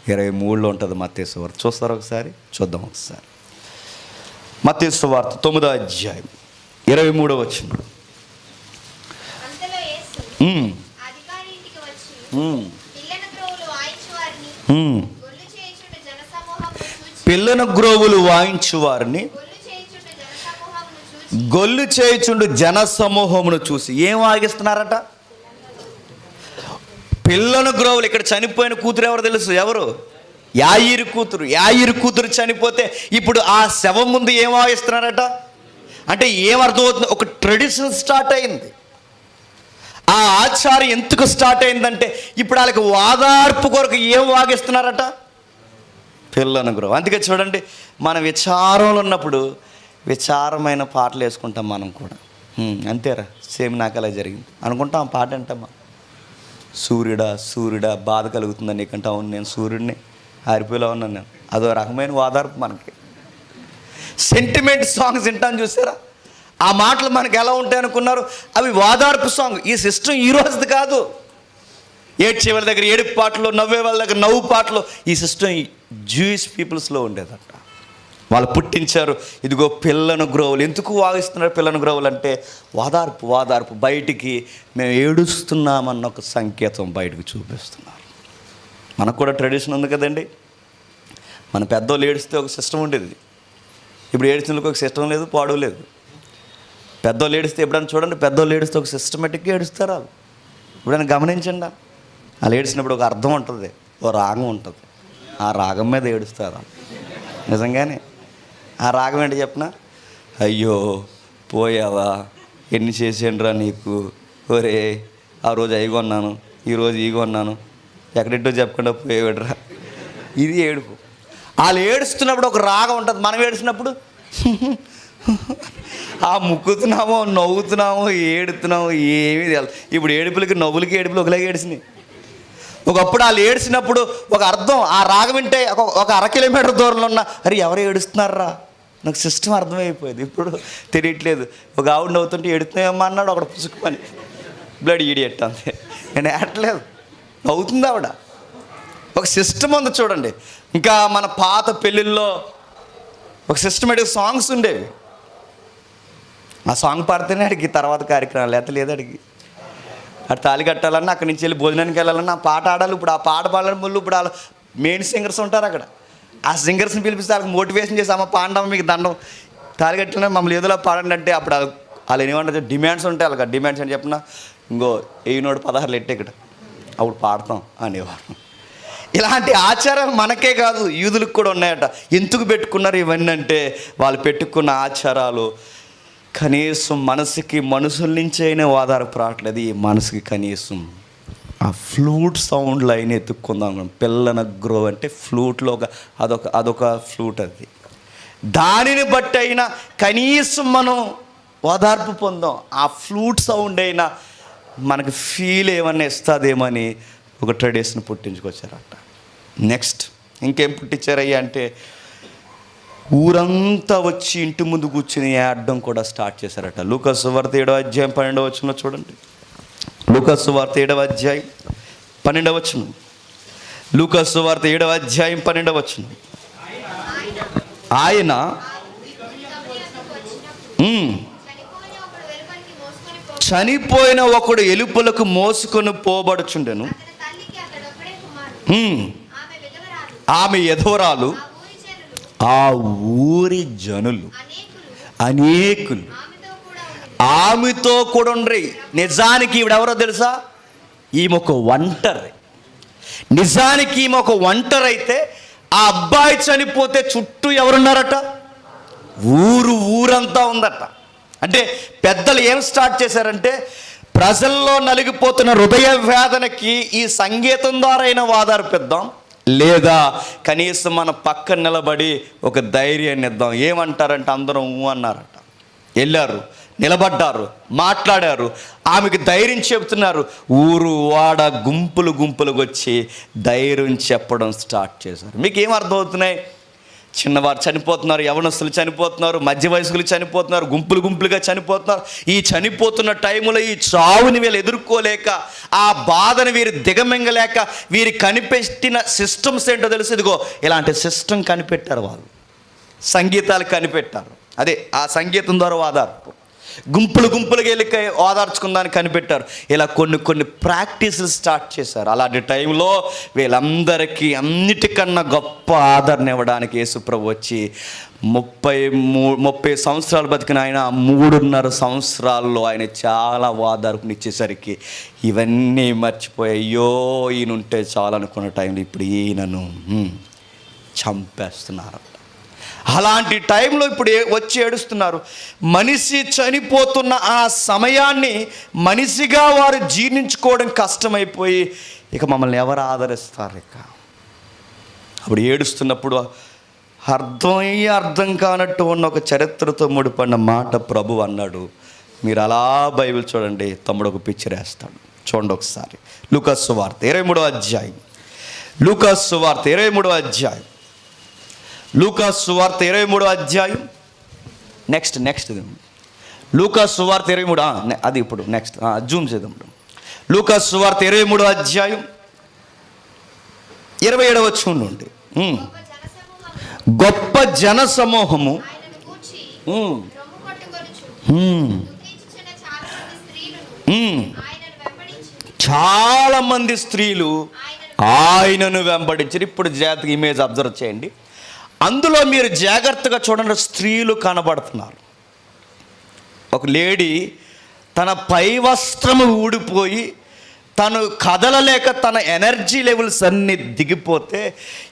23లో ఉంటుంది మత్తయి సువార్త. చూస్తారు ఒకసారి? చూద్దాం ఒకసారి. మత్తయి సువార్త 9వ అధ్యాయం 23వ వచనం. పిల్లను గ్రోవులు వాయించు వారిని గొల్లు చేయుచుండు జన సమూహమును చూసి ఏం వాగిస్తున్నారట? పిల్లను గ్రోవులు. ఇక్కడ చనిపోయిన కూతురు ఎవరు తెలుసు? ఎవరు? యాయిరు కూతురు. యాయిరు కూతురు చనిపోతే ఇప్పుడు ఆ శవం ముందు ఏం వాగిస్తున్నారట? అంటే ఏమర్థమవుతుంది? ఒక ట్రెడిషన్ స్టార్ట్ అయింది. ఆ ఆచారం ఎందుకు స్టార్ట్ అయిందంటే ఇప్పుడు వాళ్ళకి వాదార్పు కొరకు ఏం వాగిస్తున్నారట? పిల్లను గ్రోవ్. అందుకే చూడండి, మన విచారంలో ఉన్నప్పుడు విచారమైన పాటలు వేసుకుంటాం మనం కూడా. అంతేరా, సేమ్ నాకు అలా జరిగింది అనుకుంటాం. ఆ పాట అంటామా, సూర్యుడా సూర్యుడా బాధ కలుగుతుందా నీకంటే? అవును, నేను సూర్యుడిని, ఆరిపోయేలా ఉన్నాను నేను. అదో రకమైన వాదార్పు మనకి. సెంటిమెంట్ సాంగ్స్ వింటాను చూసారా? ఆ మాటలు మనకి ఎలా ఉంటాయి అనుకున్నారు? అవి వాదార్పు సాంగ్. ఈ సిస్టమ్ ఈ రోజుది కాదు. ఏడ్చే వాళ్ళ దగ్గర ఏడుపు పాటలు, నవ్వే వాళ్ళ దగ్గర నవ్వు పాటలు. ఈ సిస్టమ్ జూయిష్ పీపుల్స్లో ఉండేదట. వాళ్ళు పుట్టించారు. ఇదిగో పిల్లను గ్రోవులు. ఎందుకు వాగిస్తున్నారు పిల్లను గ్రోవులు అంటే? వాదార్పు. బయటికి మేము ఏడుస్తున్నామన్న ఒక సంకేతం బయటకు చూపిస్తున్నారు. మనకు కూడా ట్రెడిషన్ ఉంది కదండి. మన పెద్దోళ్ళు ఏడిస్తే ఒక సిస్టమ్ ఉండేది. ఇప్పుడు ఏడిచినందుకు ఒక సిస్టమ్ లేదు, పాడు లేదు. పెద్దోళ్ళు ఏడిస్తే ఎప్పుడైనా చూడండి, పెద్దోళ్ళు ఏడిస్తే ఒక సిస్టమేటిక్గా ఏడుస్తారు వాళ్ళు. ఎప్పుడైనా గమనించండి, వాళ్ళు ఏడిచినప్పుడు ఒక అర్థం ఉంటుంది, ఓ రాగం ఉంటుంది. ఆ రాగం మీద ఏడుస్తారు నిజంగానే. ఆ రాగం ఏంటి చెప్పనా? అయ్యో పోయావా, ఎన్ని చేసేయండిరా నీకు, ఒరే ఆ రోజు అవి కొన్నాను, ఈరోజు ఈ కొన్నాను, ఎక్కడెట్టో చెప్పకుండా పోయేవాడురా. ఇది ఏడుపు. వాళ్ళు ఏడుస్తున్నప్పుడు ఒక రాగం ఉంటుంది. మనం ఏడుస్తున్నప్పుడు ఆ ముక్కుతున్నామో, నవ్వుతున్నామో, ఏడుతున్నామో ఏమీ తెలియదు. ఇప్పుడు ఏడుపులకి నవ్వులకి ఏడుపులు ఒకలాగే ఏడిసినాయి. ఒకప్పుడు వాళ్ళు ఏడ్చినప్పుడు ఒక అర్థం, ఆ రాగం వింటే ఒక 1 కిలోమీటర్ దూరంలో ఉన్న అరే ఎవరు ఏడుస్తున్నారా నాకు సిస్టమ్ అర్థమైపోయేది. ఇప్పుడు తెలియట్లేదు. ఒక ఆవిడ నవ్వుతుంటే ఏడుతున్నాయేమో అన్నాడు ఒకడు పుసుకుమని, బ్లడ్ ఈడియట్ అంతే. నేను ఏడట్లేదు, నవ్వుతుంది ఆవిడ. ఒక సిస్టమ్ ఉంది చూడండి. ఇంకా మన పాత పెళ్ళిళ్ళలో ఒక సిస్టమేటిక్ సాంగ్స్ ఉండేవి. ఆ సాంగ్ పాడితేనే అడిగి తర్వాత కార్యక్రమాలు, లేదు అడిగి అటు తాళి కట్టాలన్నా, అక్కడి నుంచి వెళ్ళి భోజనానికి వెళ్ళాలన్నా ఆ పాట ఆడాలి. ఇప్పుడు ఆ పాట పాడాలని ముందు ఇప్పుడు వాళ్ళ మెయిన్ సింగర్స్ ఉంటారు అక్కడ. ఆ సింగర్స్ని పిలిపిస్తే వాళ్ళకి మోటివేషన్ చేసి, అమ్మ పాండమ్మ మీకు దండం, తాళి కట్టిన మమ్మల్ని ఏదోలా పాడండి అంటే అప్పుడు వాళ్ళు ఏమంటారు, డిమాండ్స్ ఉంటాయి వాళ్ళకి. డిమాండ్స్ అని చెప్పిన ఇంకో 16 ఎట్టే ఇక్కడ అప్పుడు పాడతాం అనేవారు. ఇలాంటి ఆచారాలు మనకే కాదు, యూదులకు కూడా ఉన్నాయట. ఎందుకు పెట్టుకున్నారు ఇవన్నీ అంటే వాళ్ళు పెట్టుకున్న ఆచారాలు కనీసం మనసుకి మనుషుల నుంచి అయినా ఓదార్పు రావట్లేదు. ఈ మనసుకి కనీసం ఆ ఫ్లూట్ సౌండ్ లైన్ ఎత్తుక్కుందాం. పిల్లన గ్రో అంటే ఫ్లూట్లో అదొక ఫ్లూట్. అది దానిని బట్టి అయినా కనీసం మనం ఓదార్పు పొందాం. ఆ ఫ్లూట్ సౌండ్ అయినా మనకు ఫీల్ ఏమన్నా ఇస్తుందేమని ఒక ట్రెడిషన్ పుట్టించుకొచ్చారట. నెక్స్ట్ ఇంకేం పుట్టించారయ్యా అంటే ఊరంతా వచ్చి ఇంటి ముందు కూర్చుని ఏడడం కూడా స్టార్ట్ చేశారట. లూకాసు సువార్త 7వ అధ్యాయం 12వ వచనంలో చూడండి. లూకాసు సువార్త 7వ అధ్యాయం 12వ వచనం. లూకాసు సువార్త 7వ అధ్యాయం 12వ వచనం. ఆయన చనిపోయిన ఒకడు ఎలుపలకు మోసుకొని పోబడుచుండెను. ఆమె ఎధవరాలు, ఆ ఊరి జనులు అనేకులు ఆమెతో కూడా ఉండ్రి. నిజానికి ఈవిడెవరో తెలుసా? ఈమె ఒక ఒంటరి. నిజానికి ఈమె ఒక ఒంటరి అయితే ఆ అబ్బాయి చనిపోతే చుట్టూ ఎవరున్నారట? ఊరంతా ఉందట. అంటే పెద్దలు ఏం స్టార్ట్ చేశారంటే ప్రజల్లో నలిగిపోతున్న హృదయ వేదనకి ఈ సంగీతం ద్వారా అయినా ఓదార్పిద్దాం, లేదా కనీసం మన పక్కన నిలబడి ఒక ధైర్యాన్ని ఇద్దాం. ఏమంటారంటే అందరం అన్నారట. వెళ్ళారు, నిలబడ్డారు, మాట్లాడారు, ఆమెకి ధైర్యం చెబుతున్నారు. ఊరు వాడ గుంపులుగా వచ్చి ధైర్యం చెప్పడం స్టార్ట్ చేశారు. మీకు ఏం అర్థమవుతున్నాయి? చిన్నవారు చనిపోతున్నారు, యవనస్తులు చనిపోతున్నారు, మధ్య వయస్కులు చనిపోతున్నారు, గుంపులుగా చనిపోతున్నారు. ఈ చనిపోతున్న టైంలో ఈ చావుని వీళ్ళు ఎదుర్కోలేక, ఆ బాధను వీరు దిగమింగలేక వీరు కనిపెట్టిన సిస్టమ్స్ ఏంటో తెలుసు. ఇదిగో ఇలాంటి సిస్టమ్ కనిపెట్టారు వాళ్ళు. సంగీతాలు కనిపెట్టారు. అదే ఆ సంగీతం ద్వారా ఓదార్పు. గుంపులుగా వెళ్ళి ఓదార్చుకుందాన్ని కనిపెట్టారు. ఇలా కొన్ని ప్రాక్టీసులు స్టార్ట్ చేశారు. అలాంటి టైంలో వీళ్ళందరికీ అన్నిటికన్నా గొప్ప ఆదరణ ఇవ్వడానికి యేసుప్రభు వచ్చి 30 సంవత్సరాలు బతికిన ఆయన 3.5 సంవత్సరాల్లో ఆయన చాలా ఓదార్పునిచ్చేసరికి ఇవన్నీ మర్చిపోయి అయ్యో ఈయనుంటే చాలనుకున్న టైంలో ఇప్పుడు ఈయనను చంపేస్తున్నారు. అలాంటి టైంలో ఇప్పుడు వచ్చి ఏడుస్తున్నారు. మనిషి చనిపోతున్న ఆ సమయాన్ని మనిషిగా వారు జీర్ణించుకోవడం కష్టమైపోయి ఇక మమ్మల్ని ఎవరు ఆదరిస్తారు? ఇక అప్పుడు ఏడుస్తున్నప్పుడు అర్థం కానట్టు ఉన్న ఒక చరిత్రతో ముడిపడిన మాట ప్రభు అన్నాడు. మీరు అలా బైబిల్ చూడండి, తమ్ముడు ఒక పిక్చర్ వేస్తాడు. చూడండి ఒకసారి. లూకాసు సువార్త 23వ అధ్యాయం. లూకాసు సువార్త 23వ అధ్యాయం. లూకాసు సువార్త 23వ అధ్యాయం. నెక్స్ట్ లూకాసు సువార్త 23, అది ఇప్పుడు నెక్స్ట్ జూమ్ చేద్దాం. లూకాసు సువార్త 23వ అధ్యాయం 27వ వచనం నుండి. గొప్ప జన సమూహము చాలా మంది స్త్రీలు ఆయనను వెంబడించారు. ఇప్పుడు జాగ్రత్తగా ఇమేజ్ అబ్జర్వ్ చేయండి. అందులో మీరు జాగ్రత్తగా చూడండి, స్త్రీలు కనబడుతున్నారు. ఒక లేడీ తన పై వస్త్రము ఊడిపోయి తను కదలలేక తన ఎనర్జీ లెవెల్స్ అన్నీ దిగిపోతే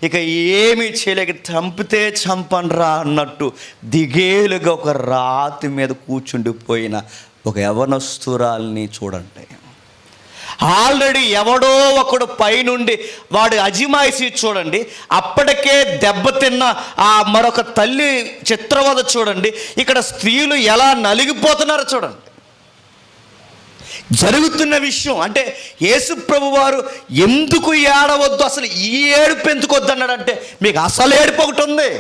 ఇక ఏమీ చేయలేక చంపితే చంపనరా అన్నట్టు దిగేలుగా ఒక రాతి మీద కూర్చుండిపోయిన ఒక యవనస్తురాల్ని చూడండి. ఆల్రెడీ ఎవడో ఒకడు పైనుండి వాడు అజిమాయిసి చూడండి. అప్పటికే దెబ్బతిన్న ఆ మరొక తల్లి చిత్రవద చూడండి. ఇక్కడ స్త్రీలు ఎలా నలిగిపోతున్నారో చూడండి. జరుగుతున్న విషయం అంటే యేసుప్రభు వారు ఎందుకు ఏడవద్దు, అసలు ఈ ఏడుపు ఎందుకు వద్దు అన్నాడంటే మీకు అసలు ఏడుపు ఒకటి ఉంది.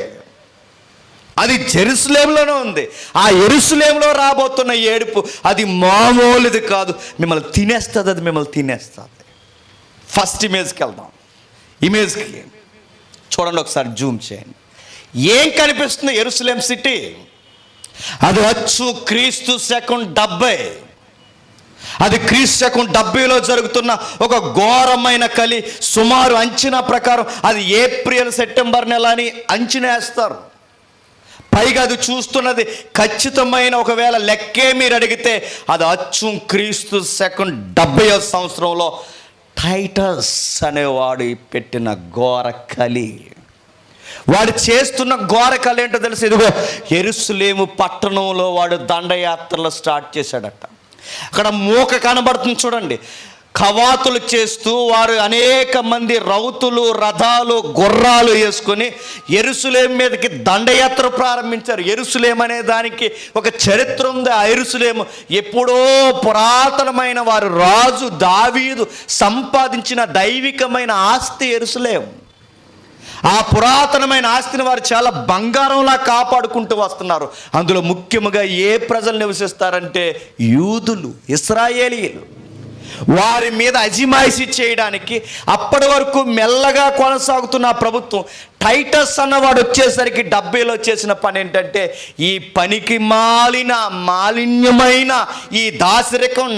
అది జెరూసలేంలోనే ఉంది. ఆ యెరూషలేములో రాబోతున్న ఏడుపు అది మామూలుది కాదు. మిమ్మల్ని తినేస్తుంది, అది మిమ్మల్ని తినేస్తుంది. ఫస్ట్ ఇమేజ్కి వెళ్దాం. ఇమేజ్కి చూడండి ఒకసారి, జూమ్ చేయండి. ఏం కనిపిస్తుంది? యెరూషలేం సిటీ. అది వచ్చు క్రీస్తు శకం 70. అది క్రీస్తు శకం 70లో జరుగుతున్న ఒక ఘోరమైన కలి. సుమారు అంచనా ప్రకారం అది ఏప్రిల్ సెప్టెంబర్ నెల అని అంచనా వేస్తారు. పైగా అది చూస్తున్నది ఖచ్చితమైన ఒకవేళ లెక్కే మీరు అడిగితే అది అచ్చు క్రీస్తు శకం 70వ సంవత్సరంలో టైటస్ అనేవాడు పెట్టిన ఘోర కలి. వాడు చేస్తున్న ఘోరకాలు ఏంటో తెలుసు. ఇదిగో యెరూషలేము పట్టణంలో వాడు దండయాత్రలు స్టార్ట్ చేశాడట. అక్కడ మూక కనబడుతుంది చూడండి. కవాతులు చేస్తూ వారు అనేక మంది రౌతులు, రథాలు, గుర్రాలు వేసుకొని యెరూషలేము మీదకి దండయాత్ర ప్రారంభించారు. యెరూషలేము అనే దానికి ఒక చరిత్ర ఉంది. ఆ యెరూషలేము ఎప్పుడో పురాతనమైన వారు రాజు దావీదు సంపాదించిన దైవికమైన ఆస్తి యెరూషలేము. ఆ పురాతనమైన ఆస్తిని వారు చాలా బంగారంలా కాపాడుకుంటూ వస్తున్నారు. అందులో ముఖ్యంగా ఏ ప్రజలు నివసిస్తారంటే యూదులు, ఇశ్రాయేలీయులు. వారి మీద అజిమాయిషీ చేయడానికి అప్పటి వరకు మెల్లగా కొనసాగుతున్న ప్రభుత్వం టైటస్ అన్నవాడు వచ్చేసరికి 70లో చేసిన పని ఏంటంటే, ఈ పనికి మాలిన్యమైన ఈ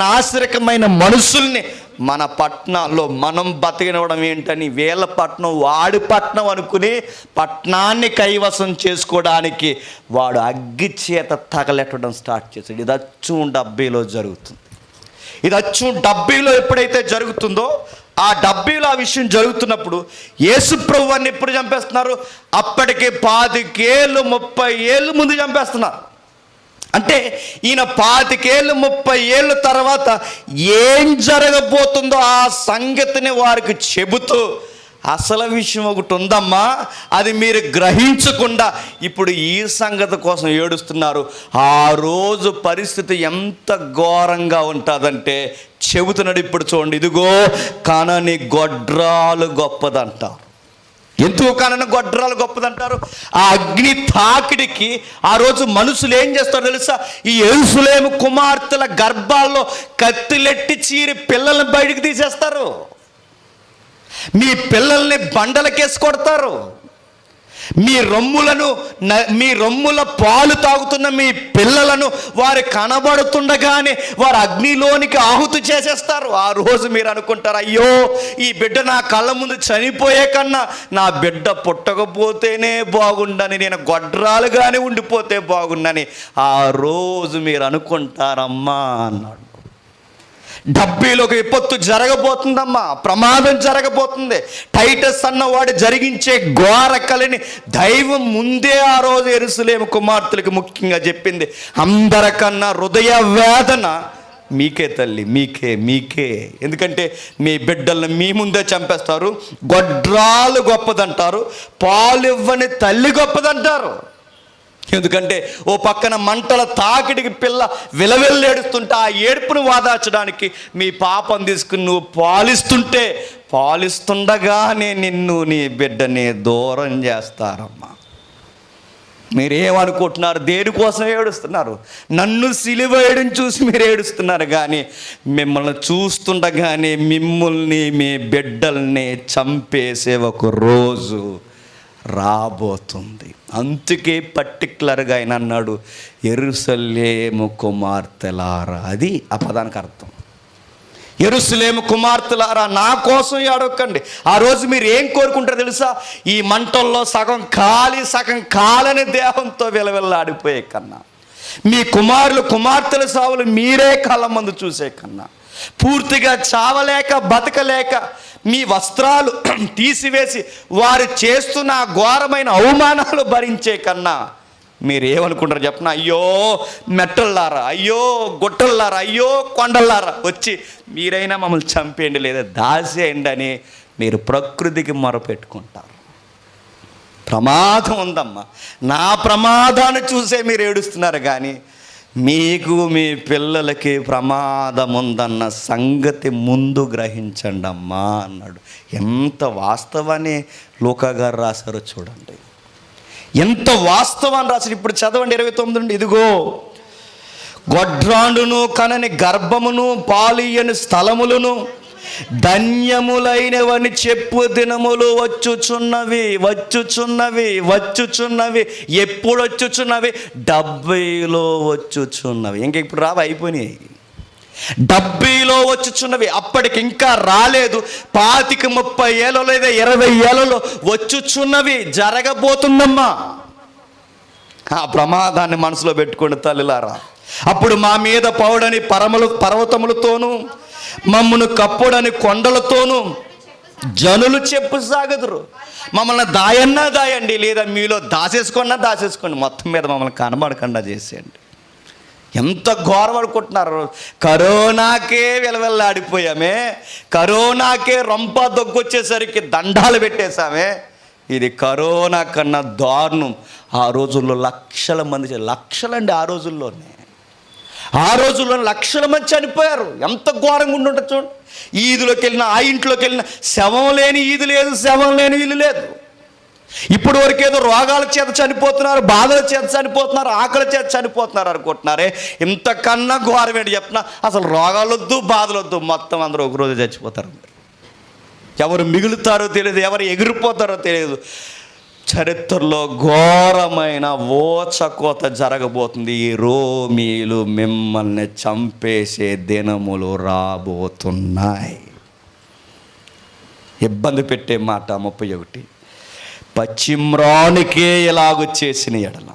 నాసిరకమైన మనుషుల్ని మన పట్టణాల్లో మనం బతికినవడం ఏంటని వీళ్ళ పట్టణం వాడి పట్టణం అనుకుని పట్టణాన్ని కైవసం చేసుకోవడానికి వాడు అగ్గి చేత తగలెట్టడం స్టార్ట్ చేశాడు. ఇది అచ్చు 70లో జరుగుతుంది. ఇది అచ్చు 70లో ఎప్పుడైతే జరుగుతుందో, ఆ 70లో ఆ విషయం జరుగుతున్నప్పుడు యేసుప్రభువుని ఎప్పుడు చంపేస్తున్నారు? అప్పటికే 25 ఏళ్ళు 30 ఏళ్ళు ముందు చంపేస్తున్నారు. అంటే ఈయన 25 ఏళ్ళు 30 ఏళ్ళ తర్వాత ఏం జరగబోతుందో ఆ సంగతిని వారికి చెబుతూ, అసలు విషయం ఒకటి ఉందమ్మా, అది మీరు గ్రహించకుండా ఇప్పుడు ఈ సంగతి కోసం ఏడుస్తున్నారు. ఆ రోజు పరిస్థితి ఎంత ఘోరంగా ఉంటుందంటే చెబుతున్నాడు. ఇప్పుడు చూడండి, ఇదిగో కనని గొడ్రాలు గొప్పదంటారు. ఎందుకు కనని గొడ్రాలు గొప్పదంటారు? ఆ అగ్ని తాకిడికి ఆ రోజు మనుషులు ఏం చేస్తారో తెలుసా? ఈ యెరూషలేము కుమార్తెల గర్భాల్లో కత్తిలెట్టి చీరి పిల్లల్ని బయటికి తీసేస్తారు. మీ పిల్లల్ని బండలకేసి కొడతారు. మీ రొమ్ముల పాలు తాగుతున్న మీ పిల్లలను వారు కనబడుతుండగానే వారు అగ్నిలోనికి ఆహుతి చేసేస్తారు. ఆ రోజు మీరు అనుకుంటారు, అయ్యో ఈ బిడ్డ నా కళ్ళ ముందు చనిపోయే కన్నా నా బిడ్డ పుట్టకపోతేనే బాగుండని, నేను గొడ్రాలుగానే ఉండిపోతే బాగుండని ఆ రోజు మీరు అనుకుంటారమ్మా అన్నాడు. 70లో ఒక విపత్తు జరగబోతుందమ్మా, ప్రమాదం జరగబోతుంది. టైటస్ అన్నవాడు జరిగించే ఘోరకలని దైవం ముందే ఆ రోజు యెరూషలేము కుమార్తెలకు ముఖ్యంగా చెప్పింది. అందరికన్నా హృదయ వేదన మీకే తల్లి, మీకే. ఎందుకంటే మీ బిడ్డల్ని మీ ముందే చంపేస్తారు. గొడ్రాలు గొప్పదంటారు, పాలు ఇవ్వని తల్లి గొప్పదంటారు. ఎందుకంటే ఓ పక్కన మంటల తాకిడికి పిల్ల విలవెల్లేడుస్తుంటే ఆ ఏడుపును వాదార్చడానికి మీ పాపం తీసుకుని నువ్వు పాలిస్తుండగానే నిన్ను నీ బిడ్డని దూరం చేస్తారమ్మా. మీరేమనుకుంటున్నారు? దేనికోసం ఏడుస్తున్నారు? నన్ను సిలువేయడం చూసి మీరు ఏడుస్తున్నారు, కానీ మిమ్మల్ని చూస్తుండగానే మిమ్మల్ని మీ బిడ్డల్ని చంపేసే ఒక రోజు రాబోతుంది. అందుకే పర్టికులర్గా ఆయన అన్నాడు, యెరూషలేము కుమార్తెలారా. అది ఆ పదానికి అర్థం. యెరూషలేము కుమార్తెలారా, నా కోసం ఏడవకండి. ఆ రోజు మీరు ఏం కోరుకుంటారో తెలుసా? ఈ మంటల్లో సగం కాలని దేహంతో విలవిల్లాడిపోయే కన్నా, మీ కుమార్తెల సావులు మీరే కళ్ళ ముందు చూసే కన్నా, పూర్తిగా చావలేక బతకలేక మీ వస్త్రాలు తీసివేసి వారు చేస్తున్న ఘోరమైన అవమానాలు భరించే కన్నా మీరేమనుకుంటారు చెప్పనా? అయ్యో మెట్టల్లారా, అయ్యో గుట్టల్లారా, అయ్యో కొండల్లారా, వచ్చి మీరైనా మమ్మల్ని చంపేయండి లేదా దాసేయండి అని మీరు ప్రకృతికి మొరపెట్టుకుంటారు. ప్రమాదం ఉందమ్మా. నా ప్రమాదాన్ని చూసే మీరు ఏడుస్తున్నారు, కానీ మీకు మీ పిల్లలకి ప్రమాదం ఉందన్న సంగతి ముందు గ్రహించండి అమ్మా అన్నాడు. ఎంత వాస్తవాన్ని లూకా గారు రాశారో చూడండి, ఎంత వాస్తవాన్ని రాశారు. ఇప్పుడు చదవండి 29. ఇదిగో గొడ్రాండును కనని గర్భమును పాలియని స్థలములను ధన్యములైనవని చెప్పు దినములు వచ్చుచున్నవి. ఎప్పుడు వచ్చుచున్నవి? 70లో వచ్చుచున్నవి. ఇంక ఇప్పుడు రావు, అయిపోయినాయి. 70లో వచ్చుచున్నవి. అప్పటికి ఇంకా రాలేదు. 25 30 ఏళ్ళలో లేదా 20 ఏళ్ళలో వచ్చుచున్నవి. జరగబోతుందమ్మా. ఆ ప్రమాదాన్ని మనసులో పెట్టుకోండి తల్లిలారా. అప్పుడు మా మీద పౌడని పర్వతములతోనూ మమ్మను కప్పుడని కొండలతోనూ జనులు చెప్పు సాగదురు. మమ్మల్ని దాయన్నా దాయండి, లేదా మీలో దాచేసుకోండి, మొత్తం మీద మమ్మల్ని కనబడకుండా చేసేయండి. ఎంత ఘోరం అనుకుంటున్నారు. కరోనాకే విలవిల్లాడిపోయామే, కరోనాకే రొంప దొగ్గొచ్చేసరికి దండాలు పెట్టేశామే. ఇది కరోనా కన్నా దారుణం. ఆ రోజుల్లో లక్షల మంది, లక్షలండి ఆ రోజుల్లో లక్షల మంది చనిపోయారు. ఎంత ఘోరంగా ఉంటుంటుంది చూడండి. ఈదులోకి వెళ్ళినా, ఆ ఇంట్లోకి వెళ్ళినా శవం లేని ఈదు లేదు, శవం లేని ఇల్లు లేదు. ఇప్పుడు వరకు ఏదో రోగాల చేత చనిపోతున్నారు, బాధల చేత చనిపోతున్నారు, ఆకలి చేత చనిపోతున్నారు అనుకుంటున్నారే. ఇంతకన్నా ఘోరం ఏంటి చెప్తున్నా? అసలు రోగాలొద్దు, బాధలొద్దు, మొత్తం అందరూ ఒకరోజు చచ్చిపోతారు. ఎవరు మిగులుతారో తెలియదు, ఎవరు ఎగిరిపోతారో తెలియదు. చరిత్రలో ఘోరమైన ఓచకోత జరగబోతుంది. ఈ రోమీలు మిమ్మల్ని చంపేసే దినములు రాబోతున్నాయి. ఇబ్బంది పెట్టే మాట 31. పచ్చిమ్రానికే ఇలాగ చేసిన ఎడల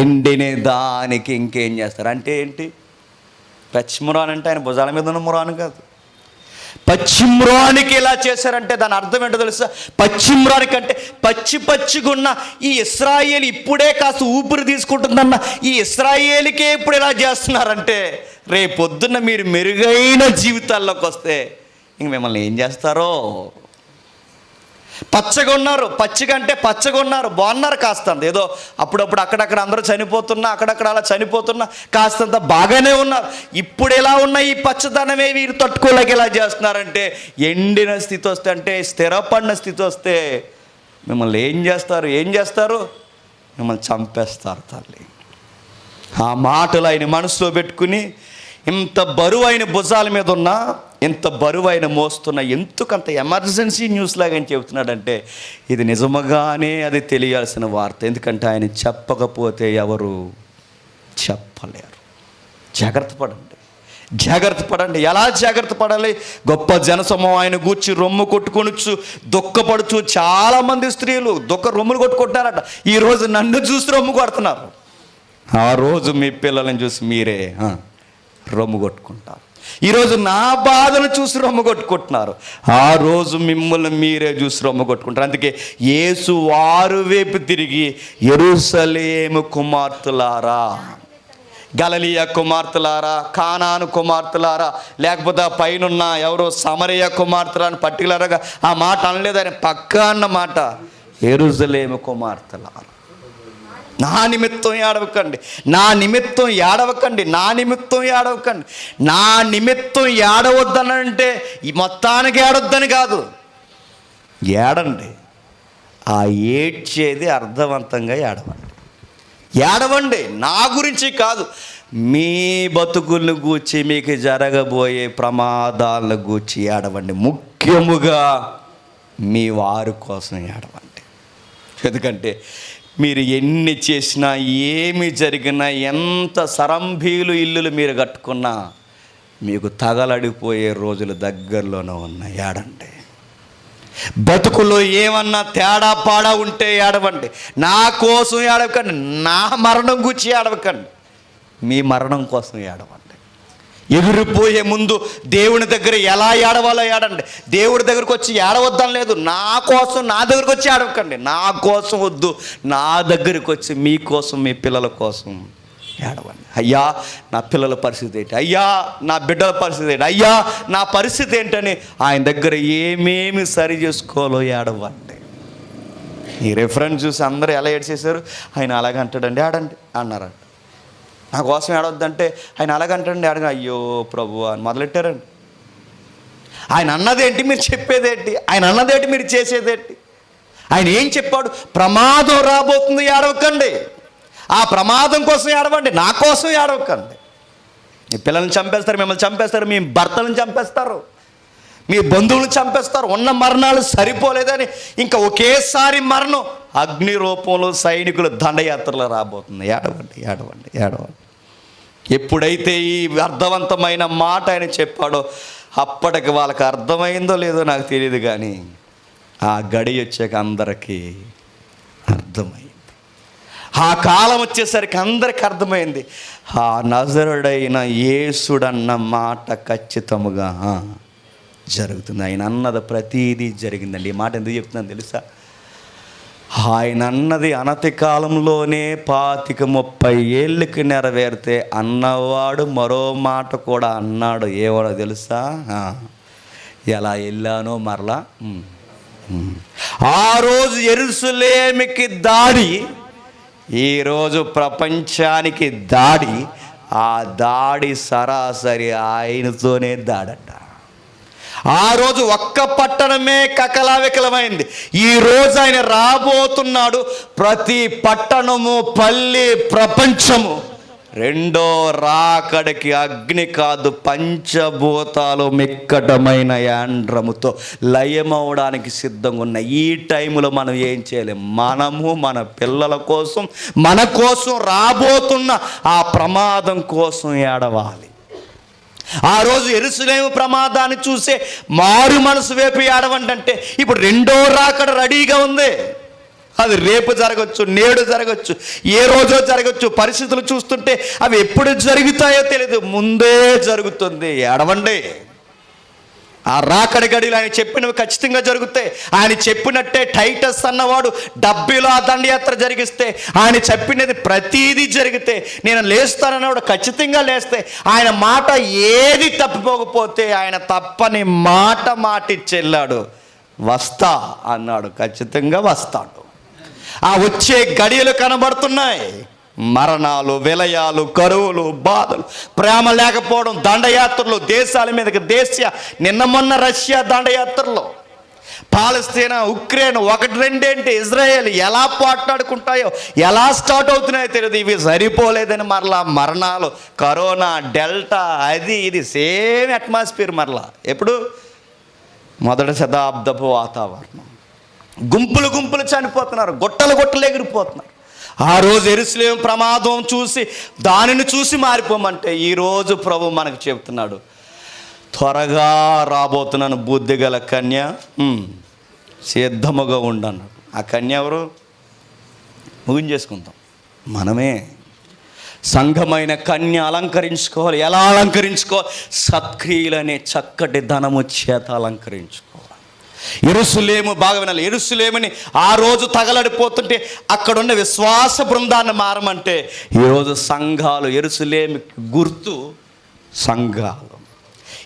ఎండిన దానికి ఇంకేం చేస్తారు అంటే ఏంటి? పచ్చిమ్రాన్ అంటే ఆయన భుజాల మీద ఉన్న మురాను కాదు. పచ్చిమ్రానికి ఇలా చేశారంటే దాని అర్థం ఏంటో తెలుసా? పచ్చిమ్రానికి అంటే పచ్చిగున్న ఈ ఇశ్రాయేలు ఇప్పుడే కాస్త ఊపిరి తీసుకుంటుందన్న ఈ ఇశ్రాయేలుకే ఇప్పుడు ఇలా చేస్తున్నారంటే రేపొద్దున్న మీరు మెరుగైన జీవితాల్లోకి వస్తే ఇంక మిమ్మల్ని ఏం చేస్తారో. పచ్చగా ఉన్నారు, బాగున్నారు, కాస్తంత ఏదో అప్పుడప్పుడు అక్కడక్కడ అందరూ చనిపోతున్నా, అక్కడక్కడ అలా చనిపోతున్నా, కాస్తంత బాగానే ఉన్నారు. ఇప్పుడు ఎలా ఉన్న ఈ పచ్చదనమే వీరు తట్టుకోలేక ఎలా చేస్తున్నారంటే ఎండిన స్థితి వస్తే, అంటే స్థిరపడిన స్థితి వస్తే మిమ్మల్ని ఏం చేస్తారు? మిమ్మల్ని చంపేస్తారు తల్లి. ఆ మాటలు ఆయన మనసులో పెట్టుకుని ఇంత బరువైన భుజాల మీద ఉన్న, ఇంత బరువైన మోస్తున్న, ఎందుకంత ఎమర్జెన్సీ న్యూస్ లాగా అని చెబుతున్నాడంటే ఇది నిజముగానే అది తెలియాల్సిన వార్త. ఎందుకంటే ఆయన చెప్పకపోతే ఎవరు చెప్పలేరు. జాగ్రత్త పడండి. ఎలా జాగ్రత్త పడాలి? గొప్ప జనసమూహం ఆయన గూర్చి రొమ్ము కొట్టుకొనొచ్చు, దుఃఖపడుచు చాలామంది స్త్రీలు రొమ్ములు కొట్టుకుంటున్నారట. ఈరోజు నన్ను చూసి రొమ్ము కొడుతున్నారు. ఆ రోజు మీ పిల్లల్ని చూసి మీరే రొమ్ము కొట్టుకుంటారు. ఈరోజు నా బాధను చూసి రొమ్ము కొట్టుకుంటున్నారు. ఆ రోజు మిమ్మల్ని మీరే చూసి రొమ్ము కొట్టుకుంటారు. అందుకే యేసు వారు వైపు తిరిగి యెరూషలేము కుమార్తెలారా, గలిలయ కుమార్తెలారా, కానాను కుమార్తెలారా, లేకపోతే ఆ పైనున్న ఎవరో సమరయ కుమార్తెలా అని పర్టికులర్గా ఆ మాట అనలేదు ఆయన, పక్కా అన్న మాట, యెరూషలేము కుమార్తెలారా నా నిమిత్తం ఏడవకండి. నా నిమిత్తం ఏడవద్దనంటే ఈ మొత్తానికి ఏడొద్దని కాదు, ఏడండి. ఆ ఏడ్చేది అర్థవంతంగా ఏడవండి. నా గురించి కాదు, మీ బతుకులను గూర్చి, మీకు జరగబోయే ప్రమాదాలను గూర్చి ఏడవండి. ముఖ్యముగా మీ వారి కోసం ఏడవండి. ఎందుకంటే మీరు ఎన్ని చేసినా, ఏమి జరిగినా, ఎంత సరంభీలు ఇల్లులు మీరు కట్టుకున్నా మీకు తగలడిపోయే రోజులు దగ్గరలోనే ఉన్నాయి. ఏడండి. బతుకులో ఏమన్నా తేడా పాడా ఉంటే ఏడవండి. నా కోసం ఏడవకండి, నా మరణం గురించి ఏడవకండి, మీ మరణం కోసం ఏడవండి. ఎగిరిపోయే ముందు దేవుని దగ్గర ఎలా ఏడవాలో ఏడండి. దేవుడి దగ్గరకు వచ్చి ఏడవద్దని లేదు, నా కోసం నా దగ్గరకు వచ్చి ఏడవకండి. నా కోసం వద్దు, నా దగ్గరికి వచ్చి మీకోసం, మీ పిల్లల కోసం ఏడవండి. అయ్యా నా పిల్లల పరిస్థితి ఏంటి, అయ్యా నా బిడ్డల పరిస్థితి ఏంటి, అయ్యా నా పరిస్థితి ఏంటని ఆయన దగ్గర ఏమేమి సరి చేసుకోవాలో ఏడవండి. ఈ రెఫరెన్స్ చూసి అందరూ ఎలా ఏడ్చేశారు? ఆయన అలాగ అంటాడండి, ఆడండి అన్నారంట. నా కోసం ఏడవద్దంటే ఆయన అలాగంటండి, అడగ అయ్యో ప్రభు అని మొదలెట్టారండి. ఆయన అన్నదేంటి, మీరు చెప్పేదేంటి? ఆయన అన్నదేంటి, మీరు చేసేదేంటి? ఆయన ఏం చెప్పాడు? ప్రమాదం రాబోతుంది, ఏడవకండి. ఆ ప్రమాదం కోసం ఏడవండి, నా కోసం ఏడవకండి. మీ పిల్లల్ని చంపేస్తారు, మిమ్మల్ని చంపేస్తారు, మీ భర్తలను చంపేస్తారు, మీ బంధువులను చంపేస్తారు. ఉన్న మరణాలు సరిపోలేదని ఇంకా ఒకేసారి మరణం అగ్ని రూపంలో సైనికుల దండయాత్రలో రాబోతుంది. ఏడవండి. ఎప్పుడైతే ఈ అర్థవంతమైన మాట ఆయన చెప్పాడో అప్పటికి వాళ్ళకి అర్థమైందో లేదో నాకు తెలియదు, కానీ ఆ గడి వచ్చాక అందరికీ అర్థమైంది. ఆ కాలం వచ్చేసరికి అందరికి అర్థమైంది. ఆ నజరుడైన యేసుడన్న మాట ఖచ్చితముగా జరుగుతుంది. ఆయన అన్నది ప్రతీదీ జరిగిందండి. ఈ మాట ఎందుకు చెప్తున్నాను తెలుసా? ఆయన అన్నది అనతి కాలంలోనే 25-30 ఏళ్ళకి నెరవేరితే అన్నవాడు మరో మాట కూడా అన్నాడు. ఏవాడో తెలుసా? ఎలా వెళ్ళానో మరలా. ఆ రోజు యెరూషలేముకి దాడి, ఈరోజు ప్రపంచానికి దాడి. ఆ దాడి సరాసరి ఆయనతోనే దాడట. ఆ రోజు ఒక్క పట్టణమే కకలావికలమైంది. ఈరోజు ఆయన రాబోతున్నాడు. ప్రతి పట్టణము, పల్లి, ప్రపంచము రెండో రాకడికి అగ్ని కాదు పంచభూతాలు మిక్కటమైన యాండ్రముతో లయమవడానికి సిద్ధంగా ఉన్నాయి. ఈ టైంలో మనం ఏం చేయలేం. మనము మన పిల్లల కోసం, మన కోసం రాబోతున్న ఆ ప్రమాదం కోసం ఏడవాలి. ఆ రోజు యెరూషలేము ప్రమాదాన్ని చూసే మారు మనసు వైపు ఏడవంటే ఇప్పుడు రెండో రాకడ రెడీగా ఉంది. అది రేపు జరగచ్చు, నేడు జరగచ్చు, ఏ రోజో జరగచ్చు. పరిస్థితులు చూస్తుంటే అవి ఎప్పుడు జరుగుతాయో తెలియదు, ముందే జరుగుతుంది. ఏడవండి. ఆ రాకడి గడిలో ఆయన చెప్పినవి ఖచ్చితంగా జరుగుతాయి. ఆయన చెప్పినట్టే టైటస్ అన్నవాడు 70లో ఆ దండయాత్ర జరిగిస్తే ఆయన చెప్పినది ప్రతీదీ జరిగితే, నేను లేస్తానన్నవాడు ఖచ్చితంగా లేస్తే, ఆయన మాట ఏది తప్పిపోకపోతే ఆయన తప్పని మాటిచ్చి వెళ్ళాడు. వస్తా అన్నాడు, ఖచ్చితంగా వస్తాడు. ఆ వచ్చే గడియలు కనబడుతున్నాయి. మరణాలు, విలయాలు, కరువులు, బాధలు, ప్రేమ లేకపోవడం, దండయాత్రలు, దేశాల మీదకి నిన్న మొన్న రష్యా దండయాత్రలో, పాలస్తీనా, ఉక్రెయిన్, 1-2 ఇజ్రాయెల్ ఎలా పోట్లాడుకుంటాయో, ఎలా స్టార్ట్ అవుతున్నాయో తెలియదు. ఇవి సరిపోలేదని మరలా మరణాలు, కరోనా, డెల్టా, అది ఇది సేమ్ అట్మాస్ఫియర్. మరలా ఎప్పుడు 1వ శతాబ్దపు వాతావరణం. గుంపులు గుంపులు చనిపోతున్నారు, గుట్టలు ఎగిరిపోతున్నారు. ఆ రోజు యెరూషలేము ప్రమాదం చూసి, దానిని చూసి మారిపోమంటే ఈరోజు ప్రభు మనకు చెప్తున్నాడు, త్వరగా రాబోతున్నాను బుద్ధిగల కన్య, సిద్ధముగా ఉండన్నాడు. ఆ కన్య ఎవరు? ముగించేసుకుందాం, మనమే. సంఘమైన కన్య అలంకరించుకోవాలి. ఎలా అలంకరించుకోవాలి? సత్క్రియలనే చక్కటి ధనము చేత అలంకరించుకోవాలి. యెరూషలేము బాగా వినాలి. యెరూషలేముని ఆ రోజు తగలడిపోతుంటే అక్కడున్న విశ్వాస బృందాన్ని మారమంటే ఈరోజు సంఘాలు, యెరూషలేముకి గుర్తు సంఘాలు.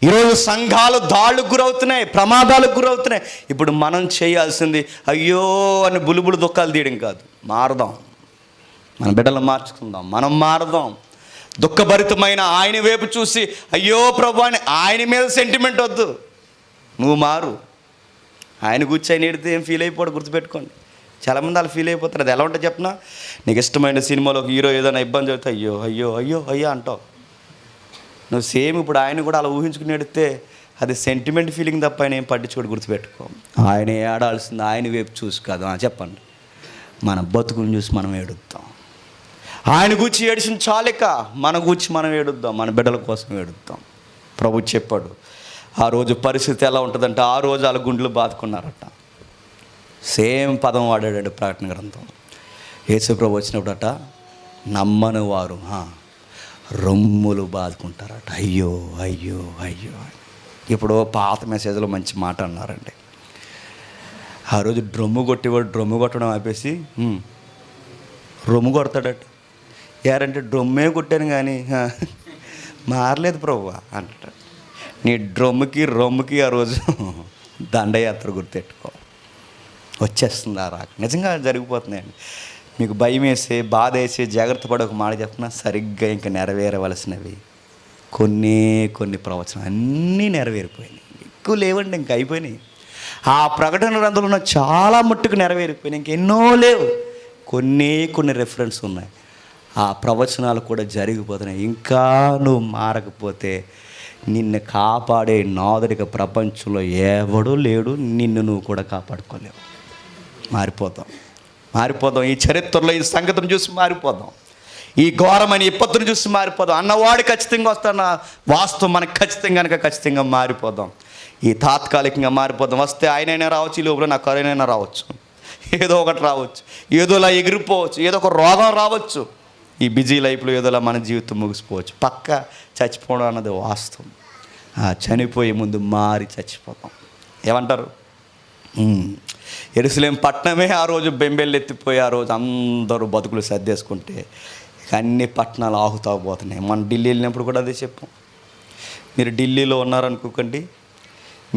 ఈరోజు సంఘాలు దాళ్ళకు గురవుతున్నాయి, ప్రమాదాలకు గురవుతున్నాయి. ఇప్పుడు మనం చేయాల్సింది అయ్యో అని బులుబులు దుఃఖాలు తీయడం కాదు, మారదాం. మన బిడ్డలు మార్చుకుందాం, మనం మారదాం. దుఃఖభరితమైన ఆయన వైపు చూసి అయ్యో ప్రభు అని ఆయన మీద సెంటిమెంట్ వద్దు, నువ్వు మారు. ఆయన కూర్చొని ఆయన ఎడితే ఏం ఫీల్ అయిపోడు, గుర్తుపెట్టుకోండి. చాలామంది అలా ఫీల్ అయిపోతారు. అది ఎలా ఉంటుంది చెప్పినా, నీకు ఇష్టమైన సినిమాలో ఒక హీరో ఏదైనా ఇబ్బంది అవుతాయి, అయ్యో అయ్యో అయ్యో అయ్యో అంటావు. నువ్వు సేమ్ ఇప్పుడు ఆయన కూడా అలా ఊహించుకుని ఎడితే అది సెంటిమెంట్ ఫీలింగ్ తప్ప ఆయన ఏం పట్టించుకోడు, గుర్తుపెట్టుకో. ఆయన ఏడాల్సింది ఆయన వైపు చూసి కాదు. చెప్పండి, మన బతుకుని చూసి మనం ఏడుద్దాం. ఆయన గూర్చి ఏడిసిన చాలిక మన గూర్చి మనం ఏడుద్దాం, మన బిడ్డల కోసం ఏడుద్దాం. ప్రభు చెప్పాడు. ఆ రోజు పరిస్థితి ఎలా ఉంటుందంటే, ఆ రోజు వాళ్ళ గుండెలు బాదుకున్నారట. సేమ్ పదం వాడాడు ప్రకటన గ్రంథం. యేసు ప్రభు వచ్చినప్పుడట, నమ్మని వారు రొమ్ములు బాదుకుంటారట. అయ్యో అయ్యో అయ్యో. ఇప్పుడు పాత మెసేజ్లో మంచి మాట అన్నారండి. ఆ రోజు డ్రమ్ము కొట్టేవాడు డ్రమ్ము కొట్టడం ఆపేసి రొమ్ము కొడతాడట. యారంటే డ్రమ్మే కొట్టాను కానీ మారలేదు ప్రభు అంటాడు. నీ డ్రమ్ముకి రొమ్ముకి ఆ రోజు దండయాత్ర గుర్తెట్టుకో, వచ్చేస్తుంది ఆ రాక. నిజంగా జరిగిపోతున్నాయండి. మీకు భయం వేసి, బాధ వేసి, జాగ్రత్త పడి ఒక మాట చెప్తున్నా, సరిగ్గా ఇంకా నెరవేరవలసినవి కొన్ని ప్రవచనం అన్నీ నెరవేరిపోయినాయి. ఎక్కువ లేవండి, ఇంకా అయిపోయినాయి. ఆ ప్రకటన గ్రంథంలో ఉన్న చాలా మట్టుకు నెరవేరిపోయినాయి, ఇంకెన్నో లేవు. కొన్ని రెఫరెన్స్ ఉన్నాయి. ఆ ప్రవచనాలు కూడా జరిగిపోతున్నాయి. ఇంకా నువ్వు మారకపోతే నిన్ను కాపాడే నాదుడిక ప్రపంచంలో ఎవడూ లేడు. నిన్ను నువ్వు కూడా కాపాడుకోలేవు. మారిపోదాం. ఈ చరిత్రలో ఈ సంగతిని చూసి మారిపోదాం. ఈ ఘోరమైన విపత్తును చూసి మారిపోదాం. అన్నవాడు ఖచ్చితంగా వస్తాన వాస్తవం మనకు ఖచ్చితంగా మారిపోదాం. ఈ తాత్కాలికంగా మారిపోదాం. వస్తే ఆయనైనా రావచ్చు, ఈ లోపల నాకు కరోనా రావచ్చు, ఏదో ఒకటి రావచ్చు, ఏదోలా ఎగిరిపోవచ్చు, ఏదో ఒక రోగం రావచ్చు. ఈ బిజీ లైఫ్లో ఏదోలా మన జీవితం ముగిసిపోవచ్చు. పక్క చచ్చిపోవడం అన్నది వాస్తవం. చనిపోయే ముందు మారి చచ్చిపోతాం. ఏమంటారు? యెరూషలేము పట్టణమే ఆ రోజు బెంబెలెత్తిపోయి ఆ రోజు అందరూ బతుకులు సర్దేసుకుంటే ఇక అన్ని పట్టణాలు ఆహుతాపోతున్నాయి. మనం ఢిల్లీ వెళ్ళినప్పుడు కూడా అదే చెప్పాం. మీరు ఢిల్లీలో ఉన్నారనుకోకండి,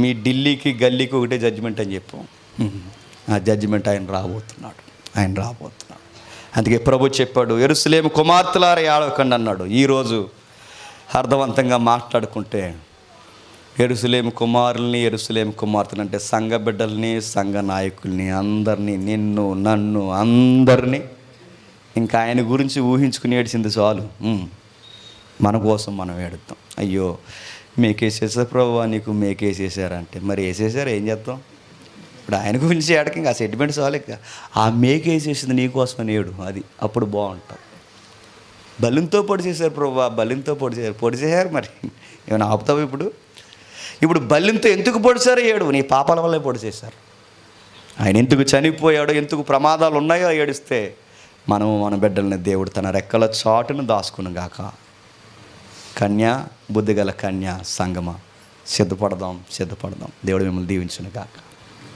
మీ ఢిల్లీకి గల్లీకి ఒకటే జడ్జిమెంట్ అని చెప్పాం. ఆ జడ్జిమెంట్ ఆయన రాబోతున్నాడు. అందుకే ప్రభు చెప్పాడు, యెరూషలేము కుమార్తెలారా ఏడవకండి అన్నాడు. ఈరోజు అర్థవంతంగా మాట్లాడుకుంటే యెరూషలేము కుమారుల్ని, యెరూషలేము కుమార్తెలు అంటే సంఘ బిడ్డల్ని, సంఘ నాయకుల్ని, అందరినీ, నిన్ను నన్ను అందరినీ ఇంకా ఆయన గురించి ఊహించుకుని ఏడిచింది చాలు. మన కోసం మనం ఏడుతాం. అయ్యో మేకేసేసారు ప్రభువా, నీకు మేకేసేసారంటే మరి వేసేసారు, ఏం చేస్తాం? ఇప్పుడు ఆయన గురించి ఏడకి ఇంకా సెంటిమెంట్ చాలు. ఇక ఆ మేకేసేసింది నీకోసం ఏడు, అది అప్పుడు బాగుంటుంది. బలింతో పొడి చేశారు ప్రభువా, బలింతో పొడి చేశారు మరి ఏమైనా ఆపుతావు? ఇప్పుడు బలింతో ఎందుకు పొడిచారో ఏడు, నీ పాపాల వల్లే పొడి చేశారు. ఆయన ఎందుకు చనిపోయాడో, ఎందుకు ప్రమాదాలు ఉన్నాయో ఏడిస్తే మనము మన బిడ్డల్ని దేవుడు తన రెక్కల చాటును దాచుకును గాక. కన్యా, బుద్ధిగల కన్యా సంగమా, సిద్ధపడదాం. దేవుడు మిమ్మల్ని దీవించును గాక.